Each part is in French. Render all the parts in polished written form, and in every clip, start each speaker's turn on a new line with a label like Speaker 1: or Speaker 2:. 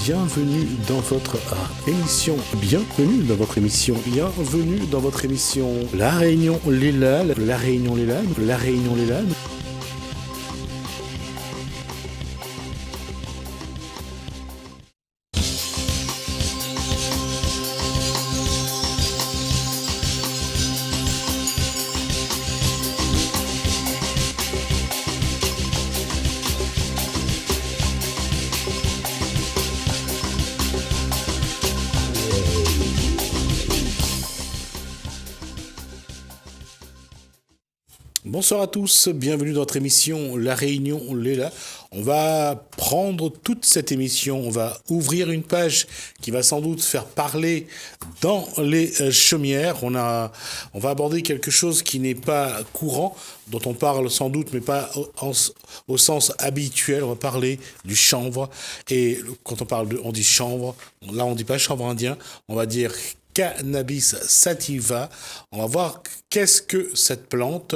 Speaker 1: bienvenue dans votre émission, bienvenue dans votre émission, bienvenue dans votre émission La Réunion Léla, La Réunion Léla, La Réunion Léla. Bonsoir à tous, bienvenue dans notre émission La Réunion Léla. On va prendre toute cette émission, on va ouvrir une page qui va sans doute faire parler dans les chaumières. On va aborder quelque chose qui n'est pas courant, dont on parle sans doute, mais pas au sens habituel. On va parler du chanvre. Et quand on dit chanvre, là on dit pas chanvre indien, on va dire Cannabis sativa. On va voir qu'est-ce que cette plante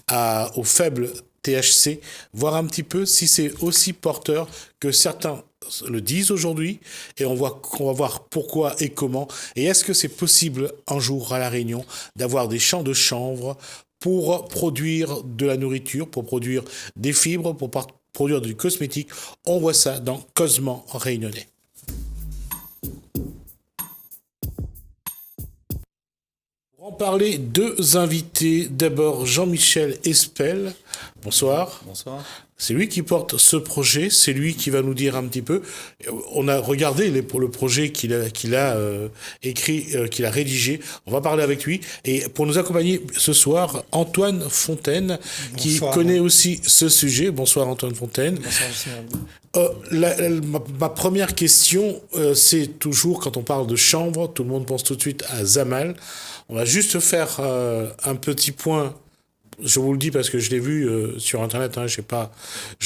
Speaker 1: a au faible THC, voir un petit peu si c'est aussi porteur que certains le disent aujourd'hui, et on va voir pourquoi et comment, et est-ce que c'est possible un jour à La Réunion d'avoir des champs de chanvre pour produire de la nourriture, pour produire des fibres, pour produire du cosmétique. On voit ça dans Cosman Réunionnais. Pour en parler, deux invités. D'abord, Jean-Michel Espel. Bonsoir.
Speaker 2: Bonsoir.
Speaker 1: C'est lui qui porte ce projet, c'est lui qui va nous dire un petit peu. On a regardé le projet qu'il a écrit, qu'il a rédigé. On va parler avec lui. Et pour nous accompagner ce soir, Antoine Fontaine, qui connaît aussi ce sujet. Bonsoir Antoine Fontaine. Bonsoir. Ma première question, c'est toujours quand on parle de chanvre, tout le monde pense tout de suite à Zamal. On va juste faire un petit point. Je vous le dis parce que je l'ai vu sur Internet, hein, je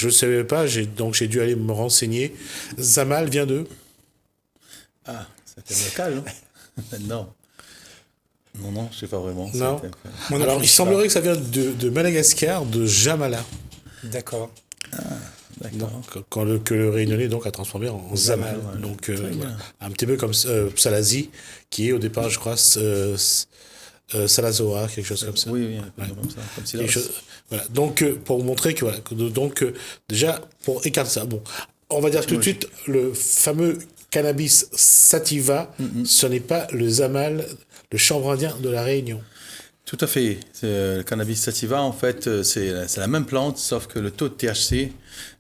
Speaker 1: ne savais pas, donc j'ai dû aller me renseigner. Zamal vient de...
Speaker 2: Ah, c'était local, hein. Non, je ne sais pas vraiment.
Speaker 1: Non. Alors, il semblerait que ça vient de Madagascar, de Jamala.
Speaker 3: D'accord.
Speaker 2: Ah, d'accord.
Speaker 1: Donc, que le Réunionnais donc, a transformé en Zamal. Ouais. Donc, voilà. Un petit peu comme Salazie, qui est au départ, je crois... Salazoa, quelque chose comme ça.
Speaker 2: Oui, comme ça, comme silence.
Speaker 1: Voilà. Donc, pour vous montrer que, voilà, déjà, pour écarter ça, bon, on va dire tout de suite, le fameux cannabis sativa, ce n'est pas le Zamal, le chanvre indien de La Réunion.
Speaker 2: Tout à fait. Le cannabis sativa, en fait, c'est la même plante, sauf que le taux de THC,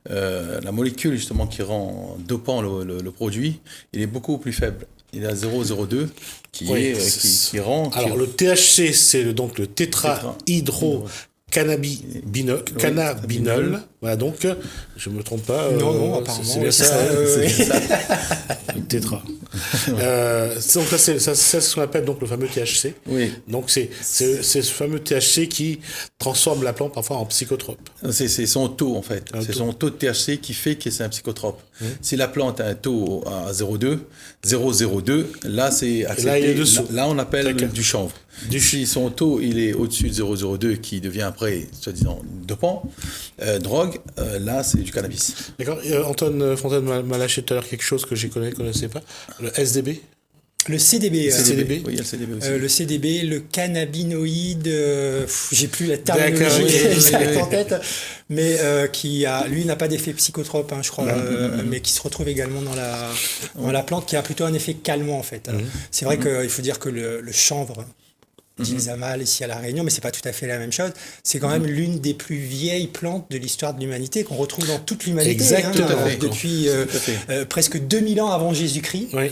Speaker 2: la molécule justement qui rend dopant le produit, il est beaucoup plus faible. Il est à 0,02 qui rend...
Speaker 1: Alors, le THC, c'est donc le tétrahydrocannabinol. Voilà, donc, je ne me trompe pas.
Speaker 3: Non, apparemment.
Speaker 1: C'est bien ça. Le tétra. Donc, c'est ce qu'on appelle donc, le fameux THC.
Speaker 2: Oui.
Speaker 1: Donc, c'est ce fameux THC qui transforme la plante parfois en psychotrope.
Speaker 2: C'est son taux, en fait. Son taux de THC qui fait que c'est un psychotrope. Si la plante a un taux à 0,02, là, c'est accepté. Là, on appelle du chanvre. Si son taux il est au-dessus de 0,02 qui devient après, soi-disant, dopant, drogue, là c'est du cannabis.
Speaker 1: D'accord. Antoine Fontaine m'a lâché tout à l'heure quelque chose que je ne connaissais pas. Le SDB.
Speaker 3: Le CDB.
Speaker 2: Oui, il y a le CDB aussi.
Speaker 3: Le CDB, le cannabinoïde, j'ai plus la terminologie exacte en tête, mais qui lui n'a pas d'effet psychotrope, hein, je crois, mais qui se retrouve également dans la plante, qui a plutôt un effet calmant en fait. C'est vrai qu'il faut dire que le chanvre, dit Zamal ici à La Réunion, mais c'est pas tout à fait la même chose. C'est quand même l'une des plus vieilles plantes de l'histoire de l'humanité qu'on retrouve dans toute l'humanité.
Speaker 1: Exactement.
Speaker 3: Depuis presque 2000 ans avant Jésus-Christ.
Speaker 1: Oui.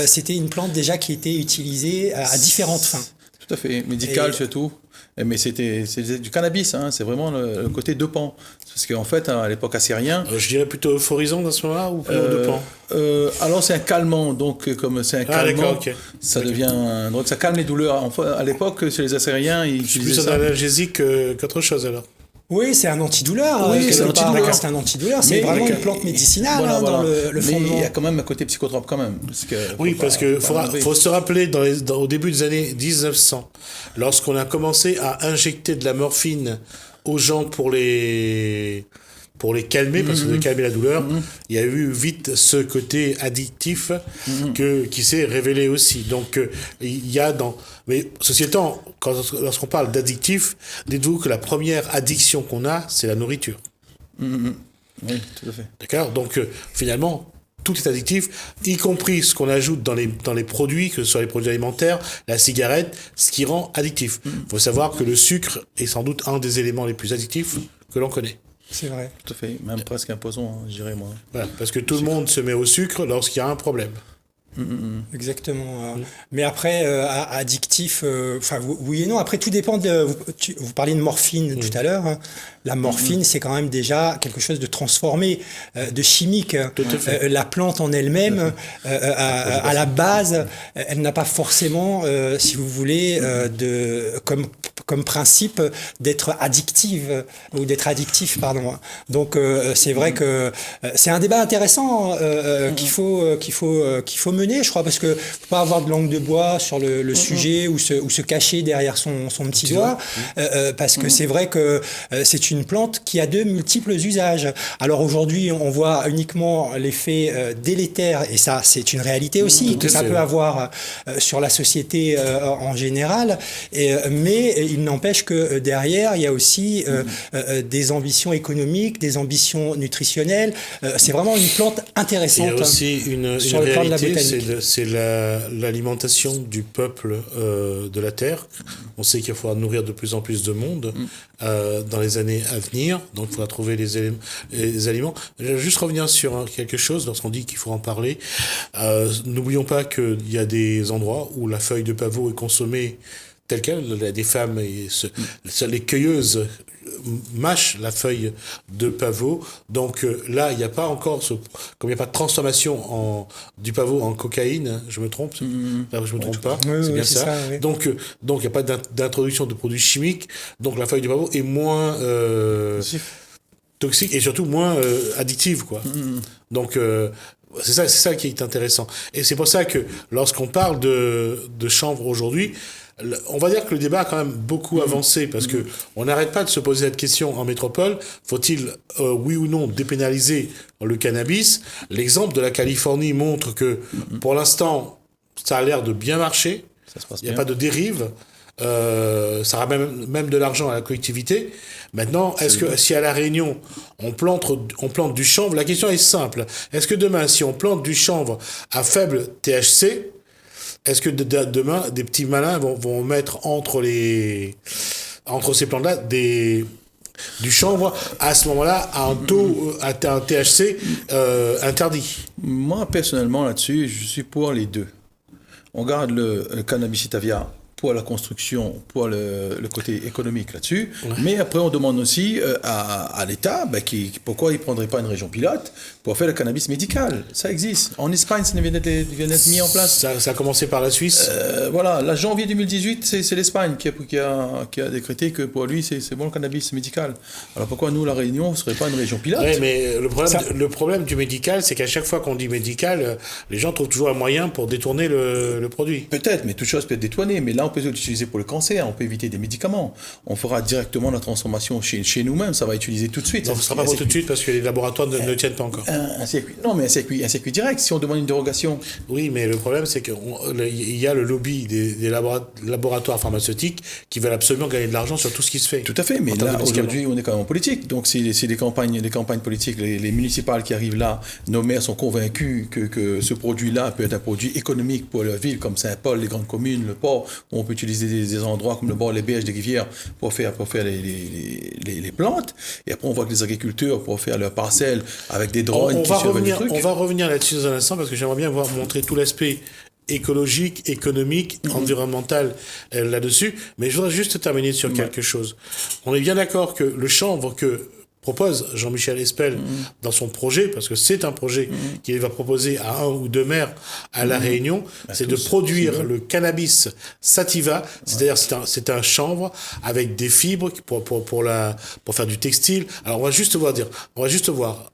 Speaker 3: C'était une plante déjà qui était utilisée à différentes fins.
Speaker 2: Tout à fait, médical surtout. Mais c'est du cannabis, hein. C'est vraiment le côté dopant. Parce qu'en fait, à l'époque assyrien...
Speaker 1: je dirais plutôt euphorisant dans ce moment-là ou plutôt dopant
Speaker 2: alors c'est un calmant, donc comme c'est un calmant, ça devient un drogue, ça calme les douleurs. Enfin, à l'époque, chez les Assyriens, ils utilisaient ça.
Speaker 1: C'est plus un analgésique qu'autre chose alors.
Speaker 3: Oui, c'est un antidouleur.
Speaker 2: Oui, c'est
Speaker 3: un antidouleur. C'est vraiment une plante médicinale dans le fondement.
Speaker 2: Mais il y a quand même un côté psychotrope quand même.
Speaker 1: Parce que faut se rappeler au début des années 1900, lorsqu'on a commencé à injecter de la morphine aux gens pour les pour les calmer, parce que de calmer la douleur, il y a eu vite ce côté addictif qui s'est révélé aussi. Donc, il y a mais ceci étant, lorsqu'on parle d'addictif, dites-vous que la première addiction qu'on a, c'est la nourriture.
Speaker 2: Oui, tout à fait.
Speaker 1: D'accord ? Donc, finalement, tout est addictif, y compris ce qu'on ajoute dans les produits, que ce soit les produits alimentaires, la cigarette, ce qui rend addictif. Il faut savoir que le sucre est sans doute un des éléments les plus addictifs que l'on connaît.
Speaker 3: C'est vrai.
Speaker 2: Tout à fait. Même presque un poison, je dirais moi.
Speaker 1: Voilà, parce que tout le monde se met au sucre lorsqu'il y a un problème.
Speaker 3: Exactement. Mais après, addictif, oui et non. Après, tout dépend vous parliez de morphine tout à l'heure. Hein. La morphine, c'est quand même déjà quelque chose de transformé, de chimique.
Speaker 1: Tout à fait.
Speaker 3: La plante en elle-même, à la base, elle n'a pas forcément, si vous voulez, comme principe d'être addictive ou d'être addictif, pardon. Donc, c'est vrai que c'est un débat intéressant qu'il faut mener, je crois, parce que faut pas avoir de langue de bois sur le sujet ou se cacher derrière son petit doigt, parce que c'est vrai que c'est une plante qui a de multiples usages. Alors aujourd'hui, on voit uniquement l'effet délétère, et ça, c'est une réalité aussi, que ça peut avoir sur la société en général, mais il n'empêche que derrière, il y a aussi des ambitions économiques, des ambitions nutritionnelles. C'est vraiment une plante intéressante.
Speaker 1: Il y a aussi une réalité, c'est l'alimentation du peuple de la Terre. On sait qu'il va falloir nourrir de plus en plus de monde dans les années à venir, donc il faudra trouver les aliments. Je vais juste revenir sur quelque chose, lorsqu'on dit qu'il faut en parler. N'oublions pas qu'il y a des endroits où la feuille de pavot est consommée telle quelle. Il y a des femmes, les cueilleuses mâchent la feuille de pavot. Donc là, il n'y a pas encore comme il n'y a pas de transformation du pavot en cocaïne, je me trompe, je me trompe pas, c'est bien ça. Oui. Donc il n'y a pas d'introduction de produits chimiques. Donc la feuille de pavot est moins toxique et surtout moins addictive, quoi. Donc c'est ça qui est intéressant. Et c'est pour ça que lorsqu'on parle de chanvre aujourd'hui, on va dire que le débat a quand même beaucoup avancé, parce que on n'arrête pas de se poser cette question en métropole. Faut-il, oui ou non, dépénaliser le cannabis ? L'exemple de la Californie montre que, pour l'instant, ça a l'air de bien marcher. Il n'y a pas de dérive. Ça ramène même de l'argent à la collectivité. Maintenant, est-ce que si à La Réunion, on plante du chanvre, la question est simple. Est-ce que demain, si on plante du chanvre à faible THC, est-ce que demain, des petits malins vont mettre entre ces plantes-là du chanvre à ce moment-là à un taux, à un THC interdit?
Speaker 2: Moi, personnellement, là-dessus, je suis pour les deux. On garde le cannabis sativa pour la construction, pour le côté économique là-dessus. Ouais. Mais après, on demande aussi à l'État pourquoi il ne prendrait pas une région pilote pour faire le cannabis médical. Ça existe. En Espagne, ça vient d'être mis en place.
Speaker 1: Ça a commencé par la Suisse.
Speaker 2: Voilà, la janvier 2018, c'est l'Espagne qui a décrété que pour lui, c'est bon le cannabis médical. Alors pourquoi nous, La Réunion, ne serait pas une région pilote?
Speaker 1: Oui, mais le problème du médical, c'est qu'à chaque fois qu'on dit médical, les gens trouvent toujours un moyen pour détourner le produit.
Speaker 2: Peut-être, mais toute chose peut être détournée. Mais là, on peut l'utiliser pour le cancer, on peut éviter des médicaments. On fera directement la transformation chez nous-mêmes, ça va utiliser tout de suite.
Speaker 1: Non, ce ne sera pas pour tout de suite parce que les laboratoires ne tiennent pas encore.
Speaker 2: Un circuit direct, si on demande une dérogation.
Speaker 1: Oui, mais le problème, c'est qu'il y a le lobby des laboratoires pharmaceutiques qui veulent absolument gagner de l'argent sur tout ce qui se fait.
Speaker 2: Tout à fait, mais là, aujourd'hui, on est quand même en politique. Donc, c'est des campagnes politiques, les municipales qui arrivent là, nos maires sont convaincus que ce produit-là peut être un produit économique pour la ville, comme Saint-Paul, les grandes communes, le port, où on peut utiliser des endroits comme le bord, les berges des rivières pour faire les plantes. Et après, on voit que les agriculteurs, pour faire leurs parcelles avec des drones qui surveillent les trucs.
Speaker 1: On va revenir là-dessus dans un instant parce que j'aimerais bien voir montrer tout l'aspect écologique, économique, environnemental là-dessus. Mais je voudrais juste terminer sur quelque chose. On est bien d'accord que le chanvre que propose Jean-Michel Espel dans son projet, parce que c'est un projet qu'il va proposer à 1 ou 2 maires à La Réunion, c'est de produire le cannabis sativa, c'est-à-dire c'est un chanvre avec des fibres pour faire du textile. Alors on va juste voir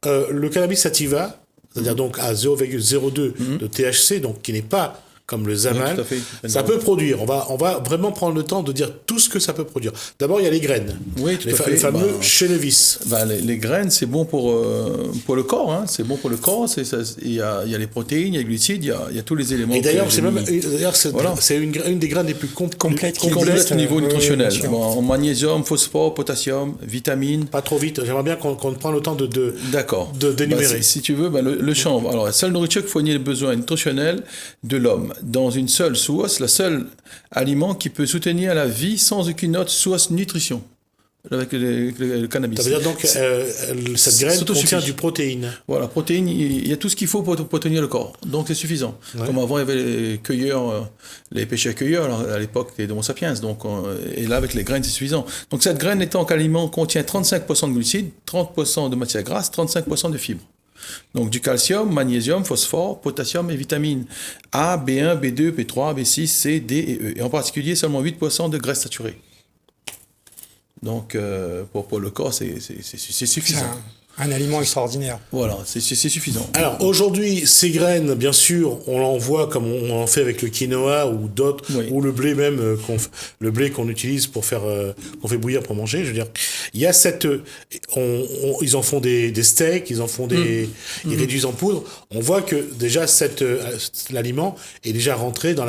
Speaker 1: le cannabis sativa, c'est-à-dire donc à 0,02 de THC, donc qui n'est pas comme le zamal,
Speaker 2: oui, tout à fait.
Speaker 1: Ça peut produire. On va vraiment prendre le temps de dire tout ce que ça peut produire. D'abord, il y a les graines.
Speaker 2: Oui, tout à fait.
Speaker 1: Les fameux chénevis.
Speaker 2: Les graines, c'est bon pour le corps. Hein. C'est bon pour le corps. Il y a les protéines, il y a les glucides, il y a tous les éléments.
Speaker 1: Et d'ailleurs, c'est une des graines les plus complètes
Speaker 2: au niveau nutritionnel. En magnésium, phosphore, potassium, vitamines.
Speaker 1: Pas trop vite. J'aimerais bien qu'on prenne le temps de d'énumérer.
Speaker 2: Si tu veux, le chanvre. Alors, la seule nourriture qui fournit les besoins nutritionnels de l'homme. Dans une seule source, le seul aliment qui peut soutenir la vie sans aucune autre source de nutrition. Avec le cannabis.
Speaker 1: Ça veut dire donc cette graine contient du protéine.
Speaker 2: Voilà, protéine, il y a tout ce qu'il faut pour tenir le corps. Donc c'est suffisant. Ouais. Comme avant, il y avait les cueilleurs, les pêcheurs-cueilleurs à l'époque des Homo sapiens. Donc, et là, avec les graines, c'est suffisant. Donc cette graine, étant qu'aliment, contient 35% de glucides, 30% de matière grasse, 35% de fibres. Donc du calcium, magnésium, phosphore, potassium et vitamines A, B1, B2, B3, B6, C, D et E. Et en particulier, seulement 8% de graisse saturée. Donc, pour le corps, c'est suffisant.
Speaker 3: Un aliment extraordinaire.
Speaker 2: Voilà, c'est suffisant.
Speaker 1: Alors, aujourd'hui, ces graines, bien sûr, on l'envoie comme on en fait avec le quinoa ou d'autres, oui. Ou le blé même, le blé qu'on utilise pour faire, qu'on fait bouillir pour manger. Je veux dire, il y a ils en font des steaks, ils en font ils réduisent en poudre. On voit que déjà l'aliment est déjà rentré dans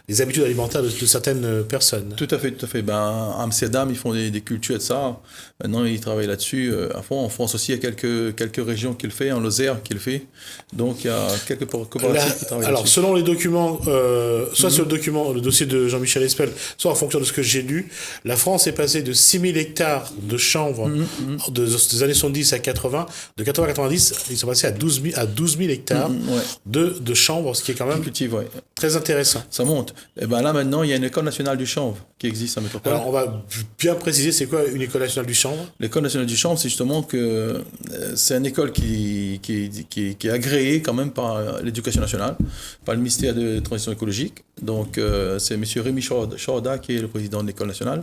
Speaker 1: les habitudes alimentaires de certaines personnes.
Speaker 2: Tout à fait, tout à fait. À Amsterdam, ils font des cultures de ça. Maintenant, ils travaillent là-dessus à fond. En France aussi, il y a quelques régions qui le font, en Lozère qui le fait. Donc, il y a quelques coopératives qui travaillent
Speaker 1: alors,
Speaker 2: là-dessus.
Speaker 1: selon les documents, soit sur le dossier de Jean-Michel Espel, soit en fonction de ce que j'ai lu, la France est passée de 6000 hectares de chanvre des années 70 à 80. De 80 à 90, ils sont passés à 12 000 hectares de chanvre, ce qui est quand même très intéressant.
Speaker 2: Ça monte. Et là, maintenant, il y a une école nationale du chanvre qui existe à Métropole.
Speaker 1: Alors, on va bien préciser, c'est quoi une école nationale du chanvre ?
Speaker 2: L'école nationale du chanvre, c'est justement que c'est une école qui est agréée quand même par l'éducation nationale, par le ministère de Transition écologique. Donc, c'est M. Rémi Chorda qui est le président de l'école nationale.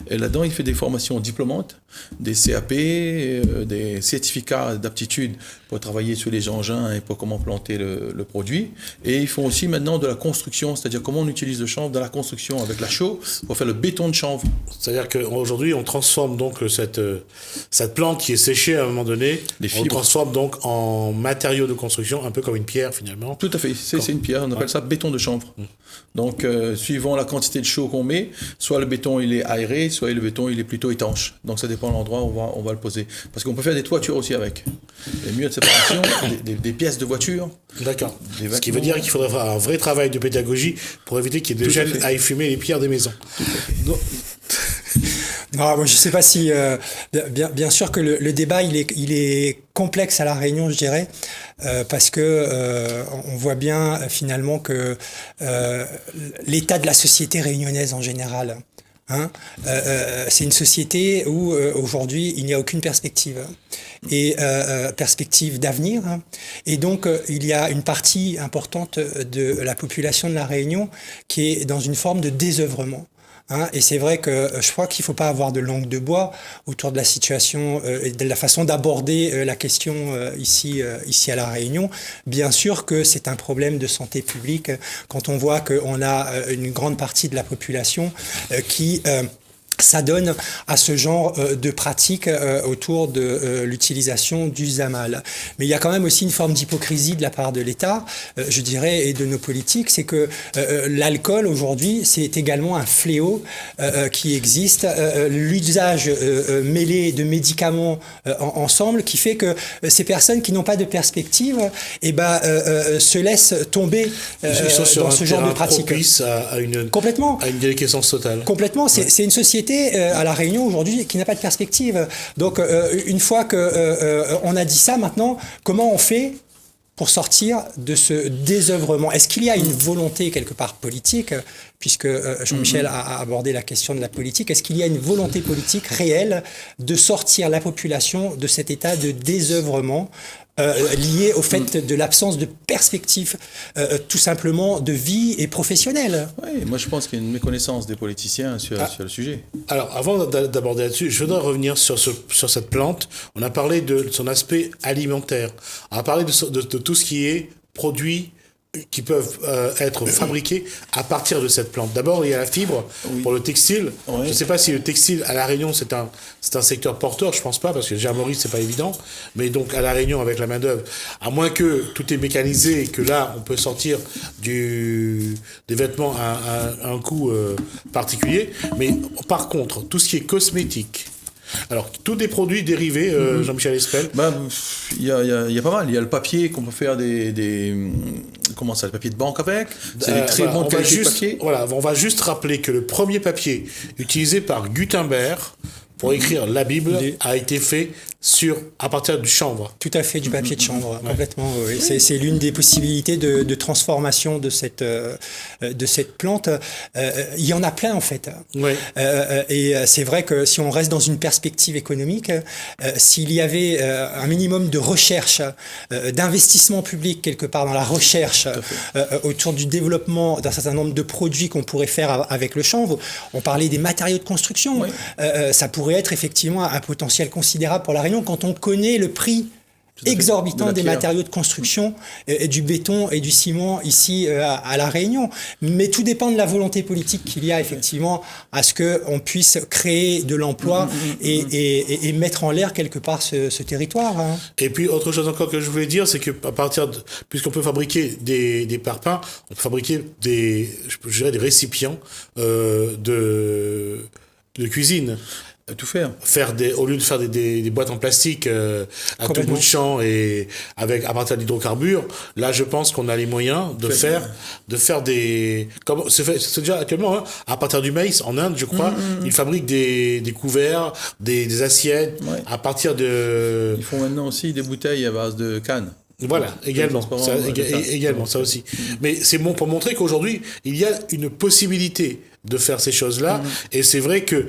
Speaker 2: Et là-dedans, il fait des formations diplômantes, des CAP, des certificats d'aptitude pour travailler sur les engins et pour comment planter le produit. Et ils font aussi maintenant de la construction, c'est-à-dire comment on utilise le chanvre dans la construction avec la chaux pour faire le béton de chanvre.
Speaker 1: C'est-à-dire qu'aujourd'hui, on transforme donc cette plante qui est séchée à un moment donné, on transforme donc en matériau de construction, un peu comme une pierre finalement.
Speaker 2: Tout à fait, c'est une pierre, on appelle ça béton de chanvre. Donc, suivant la quantité de chaux qu'on met, soit le béton il est aéré, soit le béton il est plutôt étanche. Donc, ça dépend de l'endroit où on va le poser. Parce qu'on peut faire des toitures aussi avec. Les murs de séparation, des pièces de voiture.
Speaker 1: D'accord. Ce qui veut dire qu'il faudrait faire un vrai travail de pédagogie pour éviter qu'il y ait des jeunes à fumer les pierres des maisons.
Speaker 3: Non, moi, je ne sais pas si... bien sûr que le débat, il est complexe à La Réunion, je dirais, parce que on voit bien finalement que l'état de la société réunionnaise en général, c'est une société où aujourd'hui il n'y a aucune perspective perspective d'avenir, et donc il y a une partie importante de la population de La Réunion qui est dans une forme de désœuvrement. Et c'est vrai que je crois qu'il ne faut pas avoir de langue de bois autour de la situation et de la façon d'aborder la question ici à La Réunion. Bien sûr que c'est un problème de santé publique quand on voit qu'on a une grande partie de la population qui s'adonne à ce genre de pratiques autour de l'utilisation du zamal. Mais il y a quand même aussi une forme d'hypocrisie de la part de l'État, je dirais, et de nos politiques, c'est que l'alcool aujourd'hui, c'est également un fléau qui existe. L'usage mêlé de médicaments ensemble qui fait que ces personnes qui n'ont pas de perspective se laissent tomber dans ce genre de pratiques.
Speaker 1: Complètement. À une déliquescence totale.
Speaker 3: Complètement. C'est une société à La Réunion aujourd'hui qui n'a pas de perspective. Donc une fois qu'on a dit ça, maintenant, comment on fait pour sortir de ce désœuvrement? Est-ce qu'il y a une volonté quelque part politique, puisque Jean-Michel a abordé la question de la politique, est-ce qu'il y a une volonté politique réelle de sortir la population de cet état de désœuvrement lié au fait de l'absence de perspective, tout simplement de vie et professionnelle?
Speaker 2: Oui, moi je pense qu'il y a une méconnaissance des politiciens sur le sujet.
Speaker 1: Alors, avant d'aborder là-dessus, je voudrais revenir sur cette plante. On a parlé de son aspect alimentaire. On a parlé de tout ce qui est produit qui peuvent être fabriqués à partir de cette plante. D'abord, il y a la fibre pour le textile. Je ne sais pas si le textile à La Réunion, c'est un secteur porteur, je pense pas, parce que Germerie, c'est pas évident. Mais donc, à La Réunion, avec la main-d'œuvre, à moins que tout est mécanisé et que là, on peut sortir des vêtements à un coût particulier. Mais par contre, tout ce qui est cosmétique, alors, tous des produits dérivés, Jean-Michel Espel.
Speaker 2: Il y a pas mal. Il y a le papier qu'on peut faire comment ça, le papier de banque avec. C'est des très bons qualités de papier.
Speaker 1: Voilà, on va juste rappeler que le premier papier utilisé par Gutenberg pour écrire la Bible a été fait à partir du chanvre.
Speaker 3: Tout à fait, du papier de chanvre, complètement. Oui. C'est l'une des possibilités de transformation de cette plante. Il y en a plein, en fait.
Speaker 1: Oui.
Speaker 3: Et c'est vrai que si on reste dans une perspective économique, s'il y avait un minimum de recherche, d'investissement public quelque part dans la recherche autour du développement d'un certain nombre de produits qu'on pourrait faire avec le chanvre, on parlait des matériaux de construction, ça pourrait être effectivement un potentiel considérable pour La Réunion quand on connaît le prix exorbitant des matériaux de construction, et du béton et du ciment ici à La Réunion. Mais tout dépend de la volonté politique qu'il y a effectivement à ce qu'on puisse créer de l'emploi et mettre en l'air quelque part ce territoire. Hein.
Speaker 1: Et puis autre chose encore que je voulais dire, c'est que puisqu'on peut fabriquer des parpaings, on peut fabriquer des récipients de cuisine.
Speaker 2: Tout faire.
Speaker 1: Au lieu de faire des boîtes en plastique à tout bout de champ et à partir d'hydrocarbures, là je pense qu'on a les moyens de faire des, comme c'est déjà actuellement, hein, à partir du maïs en Inde, je crois, ils fabriquent des couverts, des assiettes à partir de.
Speaker 2: Ils font maintenant aussi des bouteilles à base de canne.
Speaker 1: Voilà, également ça aussi. Mais c'est bon pour montrer qu'aujourd'hui il y a une possibilité de faire ces choses-là, et c'est vrai que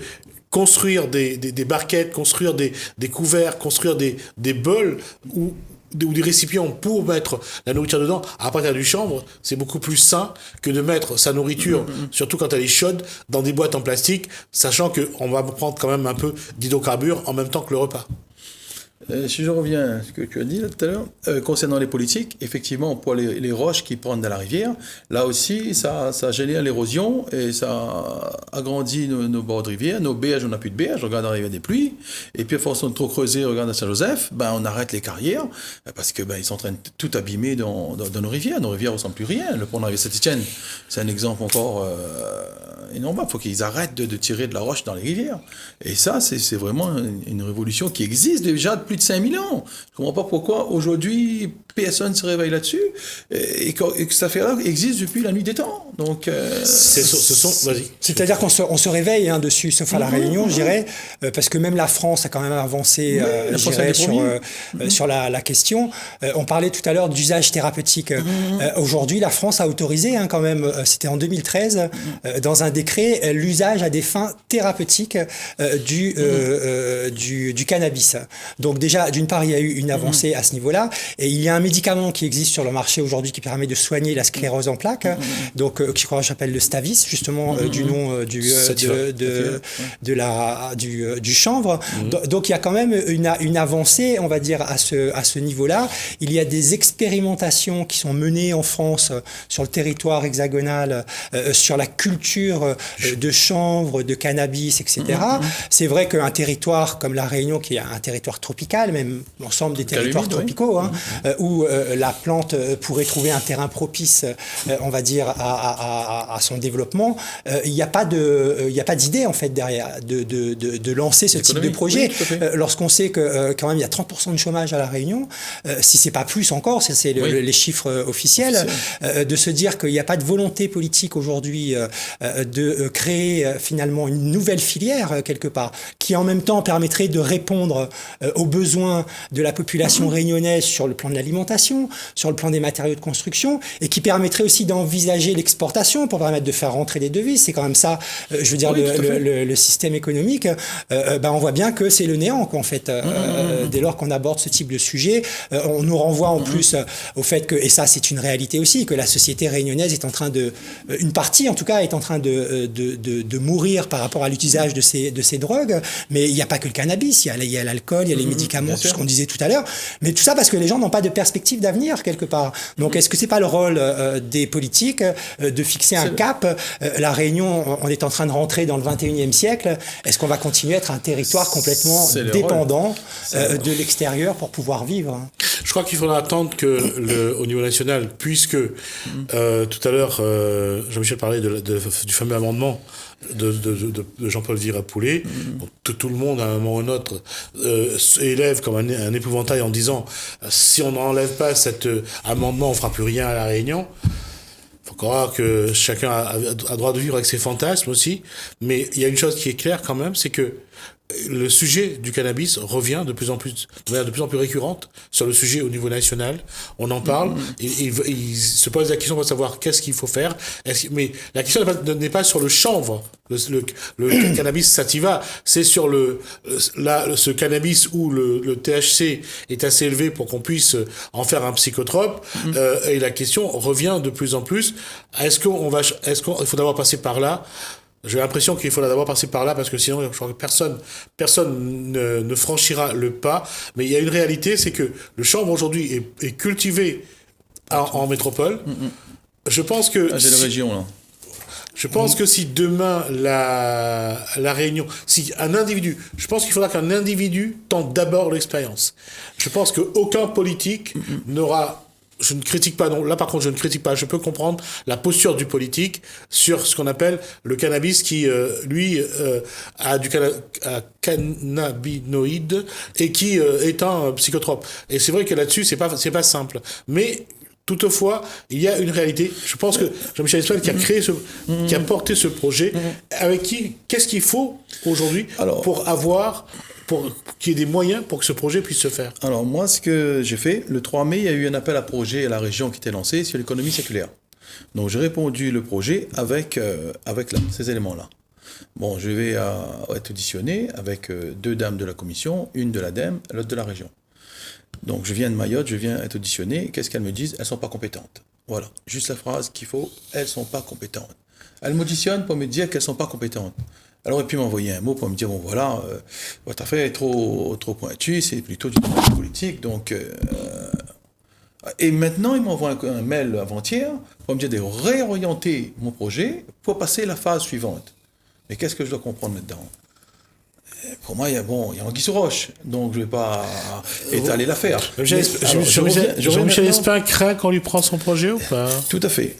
Speaker 1: construire des barquettes, construire des couverts, construire des bols ou des récipients pour mettre la nourriture dedans à partir du chanvre, c'est beaucoup plus sain que de mettre sa nourriture, surtout quand elle est chaude, dans des boîtes en plastique, sachant qu'on va prendre quand même un peu d'hydrocarbures en même temps que le repas.
Speaker 2: Si je reviens à ce que tu as dit là, tout à l'heure, concernant les politiques, effectivement, pour les roches qui prennent dans la rivière, là aussi, ça génère l'érosion et ça agrandit nos bords de rivière. Nos berges, on n'a plus de berges, regarde la rivière des Pluies. Et puis, à force de trop creuser, regarde à Saint-Joseph, on arrête les carrières parce que ils sont en train de tout abîmer dans nos rivières. Nos rivières ne ressemblent plus à rien. Le pont de la rivière Saint-Étienne, c'est un exemple encore énorme. Il faut qu'ils arrêtent de tirer de la roche dans les rivières. Et ça, c'est vraiment une révolution qui existe déjà depuis plus de 5000 ans. Je ne comprends pas pourquoi aujourd'hui personne se réveille là-dessus et que cette affaire-là existe depuis la nuit des temps. Donc,
Speaker 3: c'est-à-dire qu'on se réveille dessus, sauf à La Réunion, je dirais, parce que même la France a quand même avancé sur la question. On parlait tout à l'heure d'usage thérapeutique. Aujourd'hui, la France a autorisé quand même, c'était en 2013, dans un décret, l'usage à des fins thérapeutiques du cannabis. Donc déjà, d'une part, il y a eu une avancée à ce niveau-là, et il y a un médicament qui existe sur le marché aujourd'hui qui permet de soigner la sclérose en plaques, donc je crois que j'appelle le Stavis, justement du nom du chanvre. Donc il y a quand même une avancée, on va dire, à ce niveau-là. Il y a des expérimentations qui sont menées en France sur le territoire hexagonal sur la culture de chanvre, de cannabis, etc. C'est vrai qu'un territoire comme La Réunion, qui est un territoire tropical, même l'ensemble des territoires tropicaux, où la plante pourrait trouver un terrain propice, on va dire, à son développement, il n'y a pas d'idée en fait derrière de lancer ce type de projet. Lorsqu'on sait que quand même il y a 30% de chômage à La Réunion, si c'est pas plus encore, c'est les chiffres officiels, de se dire qu'il n'y a pas de volonté politique aujourd'hui de créer finalement une nouvelle filière quelque part, qui en même temps permettrait de répondre aux besoins de la population réunionnaise sur le plan de l'alimentation, sur le plan des matériaux de construction, et qui permettrait aussi d'envisager l'exportation d'exportation, pour permettre de faire rentrer des devises. C'est quand même ça, je veux dire, le système économique. On voit bien que c'est le néant, quoi, en fait. Dès lors qu'on aborde ce type de sujet, on nous renvoie en plus au fait que, et ça c'est une réalité aussi, que la société réunionnaise est en train une partie en tout cas, est en train de mourir par rapport à l'usage de ces drogues. Mais il n'y a pas que le cannabis, il y a l'alcool, il y a les médicaments, tout ce qu'on disait tout à l'heure. Mais tout ça parce que les gens n'ont pas de perspective d'avenir quelque part. Donc est-ce que c'est pas le rôle des politiques de fixer un cap? La Réunion, on est en train de rentrer dans le 21e siècle. Est-ce qu'on va continuer à être un territoire complètement dépendant de l'extérieur pour pouvoir vivre?
Speaker 1: Je crois qu'il faudra attendre que au niveau national, puisque tout à l'heure Jean-Michel parlait du fameux amendement de Jean-Paul Virapoulet, tout le monde à un moment ou un autre élève comme un épouvantail en disant si on n'enlève pas cet amendement on fera plus rien à La Réunion. Faut croire que chacun a droit de vivre avec ses fantasmes aussi, mais il y a une chose qui est claire quand même, c'est que le sujet du cannabis revient de plus en plus, de manière de plus en plus récurrente sur le sujet au niveau national. On en parle, il se pose la question de savoir qu'est-ce qu'il faut faire. Mais la question n'est pas sur le chanvre, le cannabis sativa, c'est sur ce cannabis où le THC est assez élevé pour qu'on puisse en faire un psychotrope. Et la question revient de plus en plus. Est-ce qu'il faut d'abord passer par là? J'ai l'impression qu'il faudra d'abord passer par là parce que sinon, je crois que personne ne franchira le pas. Mais il y a une réalité, c'est que le chanvre aujourd'hui est cultivé en métropole. Je pense que
Speaker 2: j'ai la région là.
Speaker 1: Je pense que si demain la Réunion, si un individu, je pense qu'il faudra qu'un individu tente d'abord l'expérience. Je pense qu'aucun politique n'aura. Je ne critique pas, non. Là, par contre, je ne critique pas. Je peux comprendre la posture du politique sur ce qu'on appelle le cannabis qui, lui, a du cannabinoïde et qui est un psychotrope. Et c'est vrai que là-dessus, c'est pas simple. Mais toutefois, il y a une réalité. Je pense que Jean-Michel Espagne qui a créé qui a porté ce projet, avec qu'est-ce qu'il faut aujourd'hui pour qu'il y ait des moyens pour que ce projet puisse se faire.
Speaker 2: Alors moi, ce que j'ai fait, le 3 mai, il y a eu un appel à projet à la région qui était lancé sur l'économie séculaire. Donc j'ai répondu le projet avec ces éléments-là. Bon, je vais être auditionné avec 2 dames de la commission, une de l'ADEME, l'autre de la région. Donc je viens de Mayotte, je viens être auditionné. Qu'est-ce qu'elles me disent? Elles sont pas compétentes. Voilà, juste la phrase qu'il faut, elles sont pas compétentes. Elles m'auditionnent pour me dire qu'elles sont pas compétentes. Alors, et puis m'envoyer un mot pour me dire, bon voilà, votre affaire est trop pointue, c'est plutôt du domaine politique, donc... Et maintenant, ils m'envoient un mail avant-hier pour me dire de réorienter mon projet pour passer la phase suivante. Mais qu'est-ce que je dois comprendre là-dedans? Pour moi, il y a anguille sous roche, donc je ne vais pas étaler l'affaire.
Speaker 1: Jean-Michel Espagne craint qu'on lui prend son projet ou pas?
Speaker 2: Tout à fait.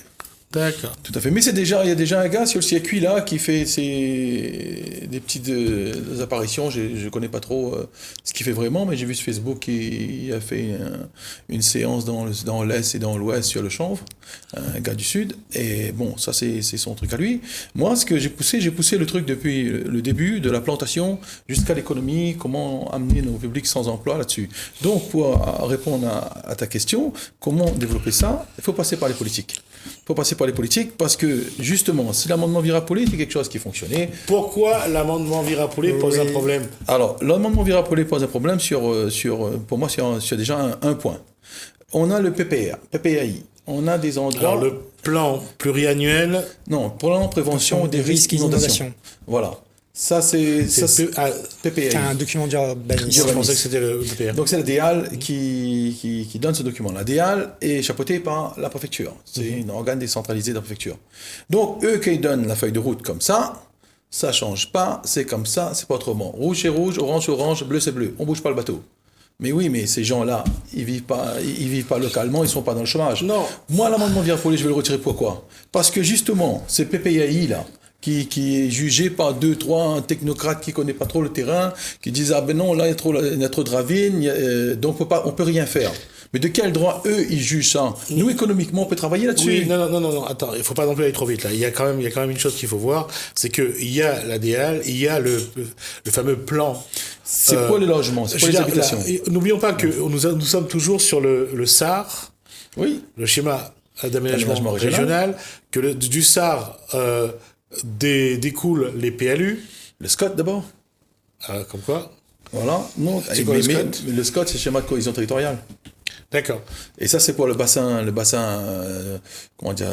Speaker 1: D'accord.
Speaker 2: Tout à fait. Mais il y a déjà un gars sur le circuit là qui fait des petites apparitions. Je ne connais pas trop ce qu'il fait vraiment, mais j'ai vu sur Facebook qu'il a fait une séance dans l'Est et dans l'Ouest sur le chanvre, un gars du Sud. Et bon, ça c'est son truc à lui. Moi, ce que j'ai poussé le truc depuis le début, de la plantation jusqu'à l'économie, comment amener nos publics sans emploi là-dessus. Donc, pour répondre à ta question, comment développer ça? Il faut passer par les politiques. Il faut passer par les politiques parce que, justement, si l'amendement Virapoulet était quelque chose qui fonctionnait...
Speaker 1: Pourquoi l'amendement Virapoulet pose un problème?
Speaker 2: Alors, l'amendement Virapoulet pose un problème pour moi, sur déjà un point. On a le PPAI. On a des endroits...
Speaker 1: Alors, le plan pluriannuel...
Speaker 2: Non, plan prévention des risques d'inondation. Voilà. Ça, c'est PPAI.
Speaker 3: C'est un document d'urbanisme.
Speaker 1: Je pensais que c'était le PPA.
Speaker 2: Donc, c'est la DEAL qui donne ce document. La DEAL est chapeautée par la préfecture. C'est un organe décentralisé de la préfecture. Donc, eux, quand ils donnent la feuille de route comme ça change pas, c'est comme ça, c'est pas autrement. Rouge, c'est rouge, orange, c'est orange, bleu, c'est bleu. On bouge pas le bateau. Mais oui, mais ces gens-là, ils vivent pas localement, ils sont pas dans le chômage.
Speaker 1: Non.
Speaker 2: Moi, l'amendement Virapoulet, je vais le retirer. Pourquoi? Parce que, justement, ces PPAI, là, qui est jugé par 2-3 technocrates qui ne connaissent pas trop le terrain, qui disent « Ah ben non, là, il y a trop de ravines, donc on peut rien faire ». Mais de quel droit, eux, ils jugent ça? Nous, économiquement, on peut travailler là-dessus.
Speaker 1: Oui, non, attends, il ne faut pas non plus aller trop vite, là. Il y a quand même une chose qu'il faut voir, c'est qu'il y a la DEAL, il y a le fameux plan.
Speaker 2: C'est pour les logements, c'est pour les habitations.
Speaker 1: N'oublions pas que nous sommes toujours sur le SAR,
Speaker 2: oui.
Speaker 1: le schéma d'aménagement régional, que du SAR découlent les PLU.
Speaker 2: Le SCOT d'abord.
Speaker 1: Comme quoi.
Speaker 2: Voilà. Non,
Speaker 1: c'est quoi le SCOT ?
Speaker 2: Le SCOT, c'est le schéma de cohésion territoriale.
Speaker 1: D'accord.
Speaker 2: Et ça, c'est pour le bassin comment dire,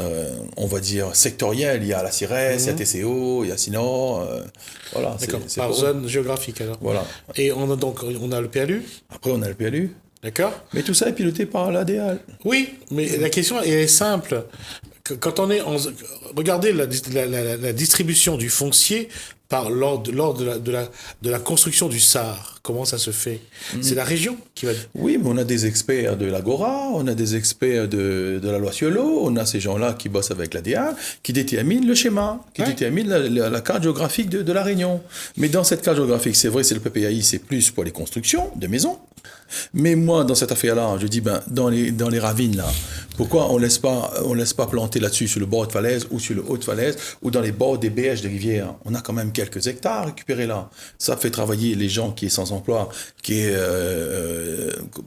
Speaker 2: on va dire sectoriel. Il y a la CIRES, il y a TCO, il y a SINOR, voilà.
Speaker 1: D'accord, par zone géographique alors.
Speaker 2: Voilà.
Speaker 1: Et on a le PLU.
Speaker 2: Après, on a le PLU.
Speaker 1: D'accord.
Speaker 2: Mais tout ça est piloté par l'ADA.
Speaker 1: Oui, mais la question est simple. Quand on est regardez la distribution du foncier lors de la construction du SAR, comment ça se fait ? C'est la région qui va...
Speaker 2: Oui, mais on a des experts de l'Agora, on a des experts de la loi Ciolo, on a ces gens-là qui bossent avec l'ADA, qui déterminent le schéma, qui déterminent la carte géographique de la Réunion. Mais dans cette carte géographique, c'est vrai, c'est le PPAI, c'est plus pour les constructions de maisons. Mais moi, dans cette affaire-là, je dis, dans les ravines, là, pourquoi on laisse pas planter là-dessus, sur le bord de falaise ou sur le haut de falaise, ou dans les bords des berges des rivières? On a quand même quelques hectares récupérés là. Ça fait travailler les gens qui est sans emploi, qui est,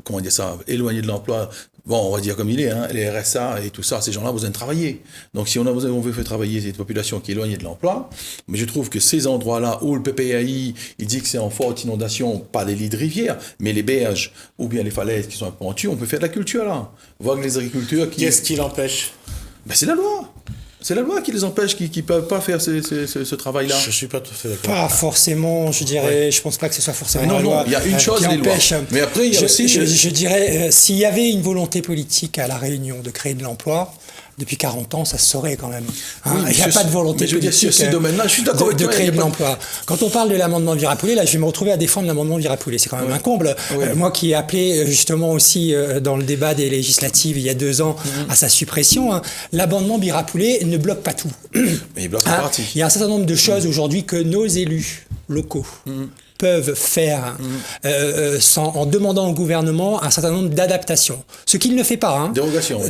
Speaker 2: comment dire ça, éloigné de l'emploi. Bon, on va dire comme il est, hein, les RSA et tout ça, ces gens-là ont besoin de travailler. Donc, si on veut faire travailler cette population qui est éloignée de l'emploi, mais je trouve que ces endroits-là où le PPAI, il dit que c'est en forte inondation, pas les lits de rivière, mais les berges ou bien les falaises qui sont pentues, on peut faire de la culture là. Voir que les agriculteurs qui...
Speaker 1: Qu'est-ce qui l'empêche ?
Speaker 2: C'est la loi. C'est la loi qui les empêche, qui ne peuvent pas faire ce travail-là.
Speaker 1: Je ne suis pas tout à fait d'accord.
Speaker 3: Pas forcément, je dirais. Ouais. Je ne pense pas que ce soit forcément la loi.
Speaker 2: Il y a une chose, les empêche. Lois. Mais après, il y a aussi...
Speaker 3: Je dirais, s'il y avait une volonté politique à La Réunion de créer de l'emploi, depuis 40 ans, ça se saurait quand même.
Speaker 2: Oui,
Speaker 3: il n'y a pas de volonté politique de créer de l'emploi. Quand on parle de l'amendement Virapoulet, là, je vais me retrouver à défendre l'amendement Virapoulet. C'est quand même un comble. Moi qui ai appelé justement aussi dans le débat des législatives il y a 2 ans à sa suppression, l'amendement Virapoulet ne bloque pas tout.
Speaker 2: Mais il bloque une partie.
Speaker 3: Il y a un certain nombre de choses aujourd'hui que nos élus locaux peuvent faire en demandant au gouvernement un certain nombre d'adaptations. Ce qu'il ne fait pas.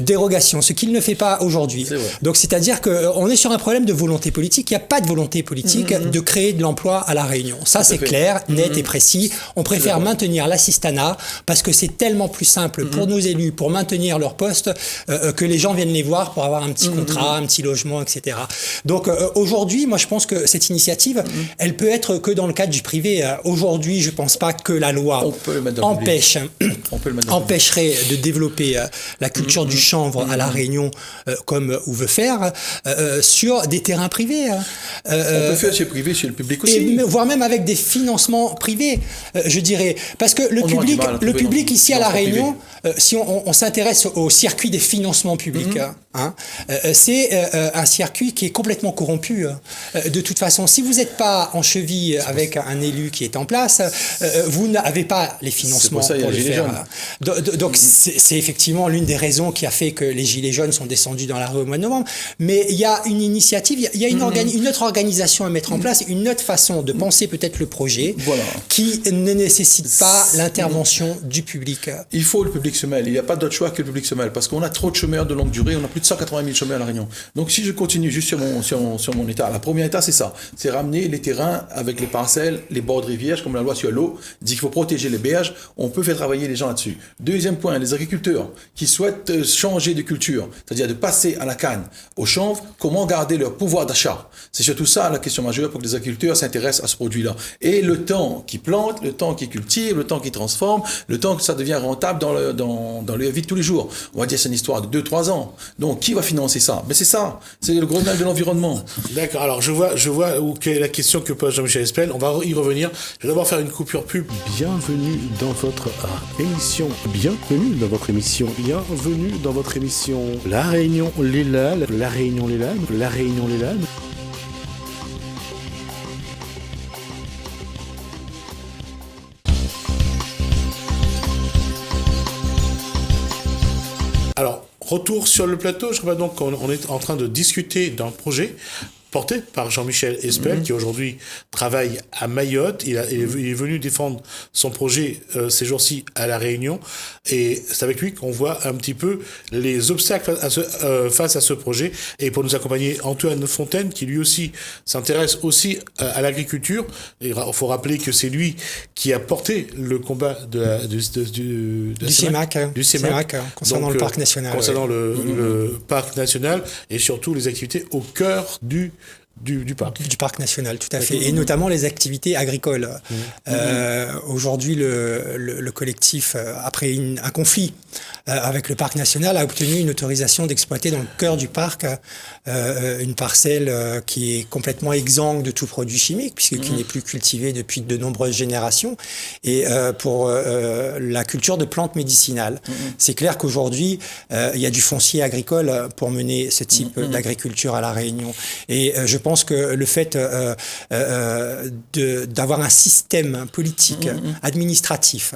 Speaker 3: Dérogation. Ce qu'il ne fait pas aujourd'hui. Donc, c'est-à-dire qu'on est sur un problème de volonté politique. Il n'y a pas de volonté politique de créer de l'emploi à La Réunion. Ça, c'est clair, net et précis. On préfère maintenir l'assistanat parce que c'est tellement plus simple pour nos élus, pour maintenir leur poste, que les gens viennent les voir pour avoir un petit contrat, un petit logement, etc. Donc, aujourd'hui, moi, je pense que cette initiative, elle peut être que dans le cadre du privé. Aujourd'hui, je ne pense pas que la loi empêcherait de développer la culture du chanvre à La Réunion comme on veut faire sur des terrains privés.
Speaker 2: On peut faire chez le privé, chez le public aussi.
Speaker 3: Voire même avec des financements privés, je dirais. Parce que le public ici à La Réunion, si on s'intéresse au circuit des financements publics, c'est un circuit qui est complètement corrompu. De toute façon, si vous n'êtes pas en cheville avec un élu qui est en place, vous n'avez pas les financements pour le faire. Donc c'est effectivement l'une des raisons qui a fait que les Gilets jaunes sont descendus dans la rue au mois de novembre. Mais il y a une initiative, il y a une autre organisation à mettre en place, une autre façon de penser peut-être le projet qui ne nécessite pas l'intervention du public.
Speaker 2: Il faut le public se mêle. Il n'y a pas d'autre choix que le public se mêle parce qu'on a trop de chômeurs de longue durée. On a plus de 180 000 chômeurs à La Réunion. Donc si je continue juste sur mon état, la première état c'est ça, c'est ramener les terrains avec les parcelles, les bords de rivière, comme la loi sur l'eau dit qu'il faut protéger les berges. On peut faire travailler les gens là-dessus. Deuxième point, les agriculteurs qui souhaitent changer de culture, c'est-à-dire de passer à la canne, au chanvre, comment garder leur pouvoir d'achat. C'est surtout ça la question majeure pour que les agriculteurs s'intéressent à ce produit-là. Et le temps qu'ils plantent, le temps qu'ils cultivent, le temps qu'ils transforment, le temps que ça devient rentable dans leur vie de tous les jours. On va dire c'est une histoire de 2-3 ans. Donc qui va financer ça? Mais c'est ça, c'est le Grenelle de l'environnement.
Speaker 1: D'accord, alors je vois où est la question que pose Jean-Michel Espel. On va y revenir. Je vais d'abord faire une coupure pub. Bienvenue dans votre émission. Bienvenue dans votre émission. Bienvenue dans votre émission. La Réunion Léla. La Réunion Léla. La Réunion Léla. Alors, retour sur le plateau. Je crois donc qu'on est en train de discuter d'un projet porté par Jean-Michel Espel, qui aujourd'hui travaille à Mayotte. Il est venu défendre son projet ces jours-ci à La Réunion. Et c'est avec lui qu'on voit un petit peu les obstacles face à ce projet. Et pour nous accompagner, Antoine Fontaine, qui lui aussi s'intéresse aussi à l'agriculture. Il faut rappeler que c'est lui qui a porté le combat du
Speaker 3: CEMAC, concernant le parc national.
Speaker 1: Concernant le parc national et surtout les activités au cœur du parc.
Speaker 3: Du parc national, tout à fait. Et notamment les activités agricoles. Aujourd'hui, le collectif, après un conflit avec le parc national, a obtenu une autorisation d'exploiter dans le cœur du parc une parcelle qui est complètement exempte de tout produit chimique, qui n'est plus cultivée depuis de nombreuses générations, et pour la culture de plantes médicinales. C'est clair qu'aujourd'hui, il y a du foncier agricole pour mener ce type d'agriculture à La Réunion. Et je pense que le fait d'avoir un système politique, administratif,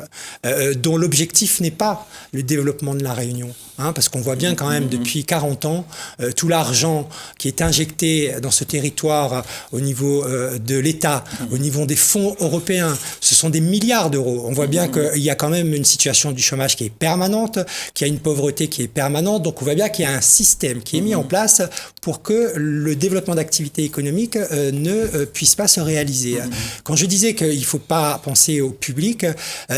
Speaker 3: dont l'objectif n'est pas le développement de La Réunion, parce qu'on voit bien quand même depuis 40 ans, tout l'argent qui est injecté dans ce territoire au niveau de l'État, au niveau des fonds européens, ce sont des milliards d'euros. On voit bien qu'il y a quand même une situation du chômage qui est permanente, qu'il y a une pauvreté qui est permanente, donc on voit bien qu'il y a un système qui est mis en place pour que le développement d'activités économiques ne puisse pas se réaliser. Quand je disais qu'il ne faut pas penser au public,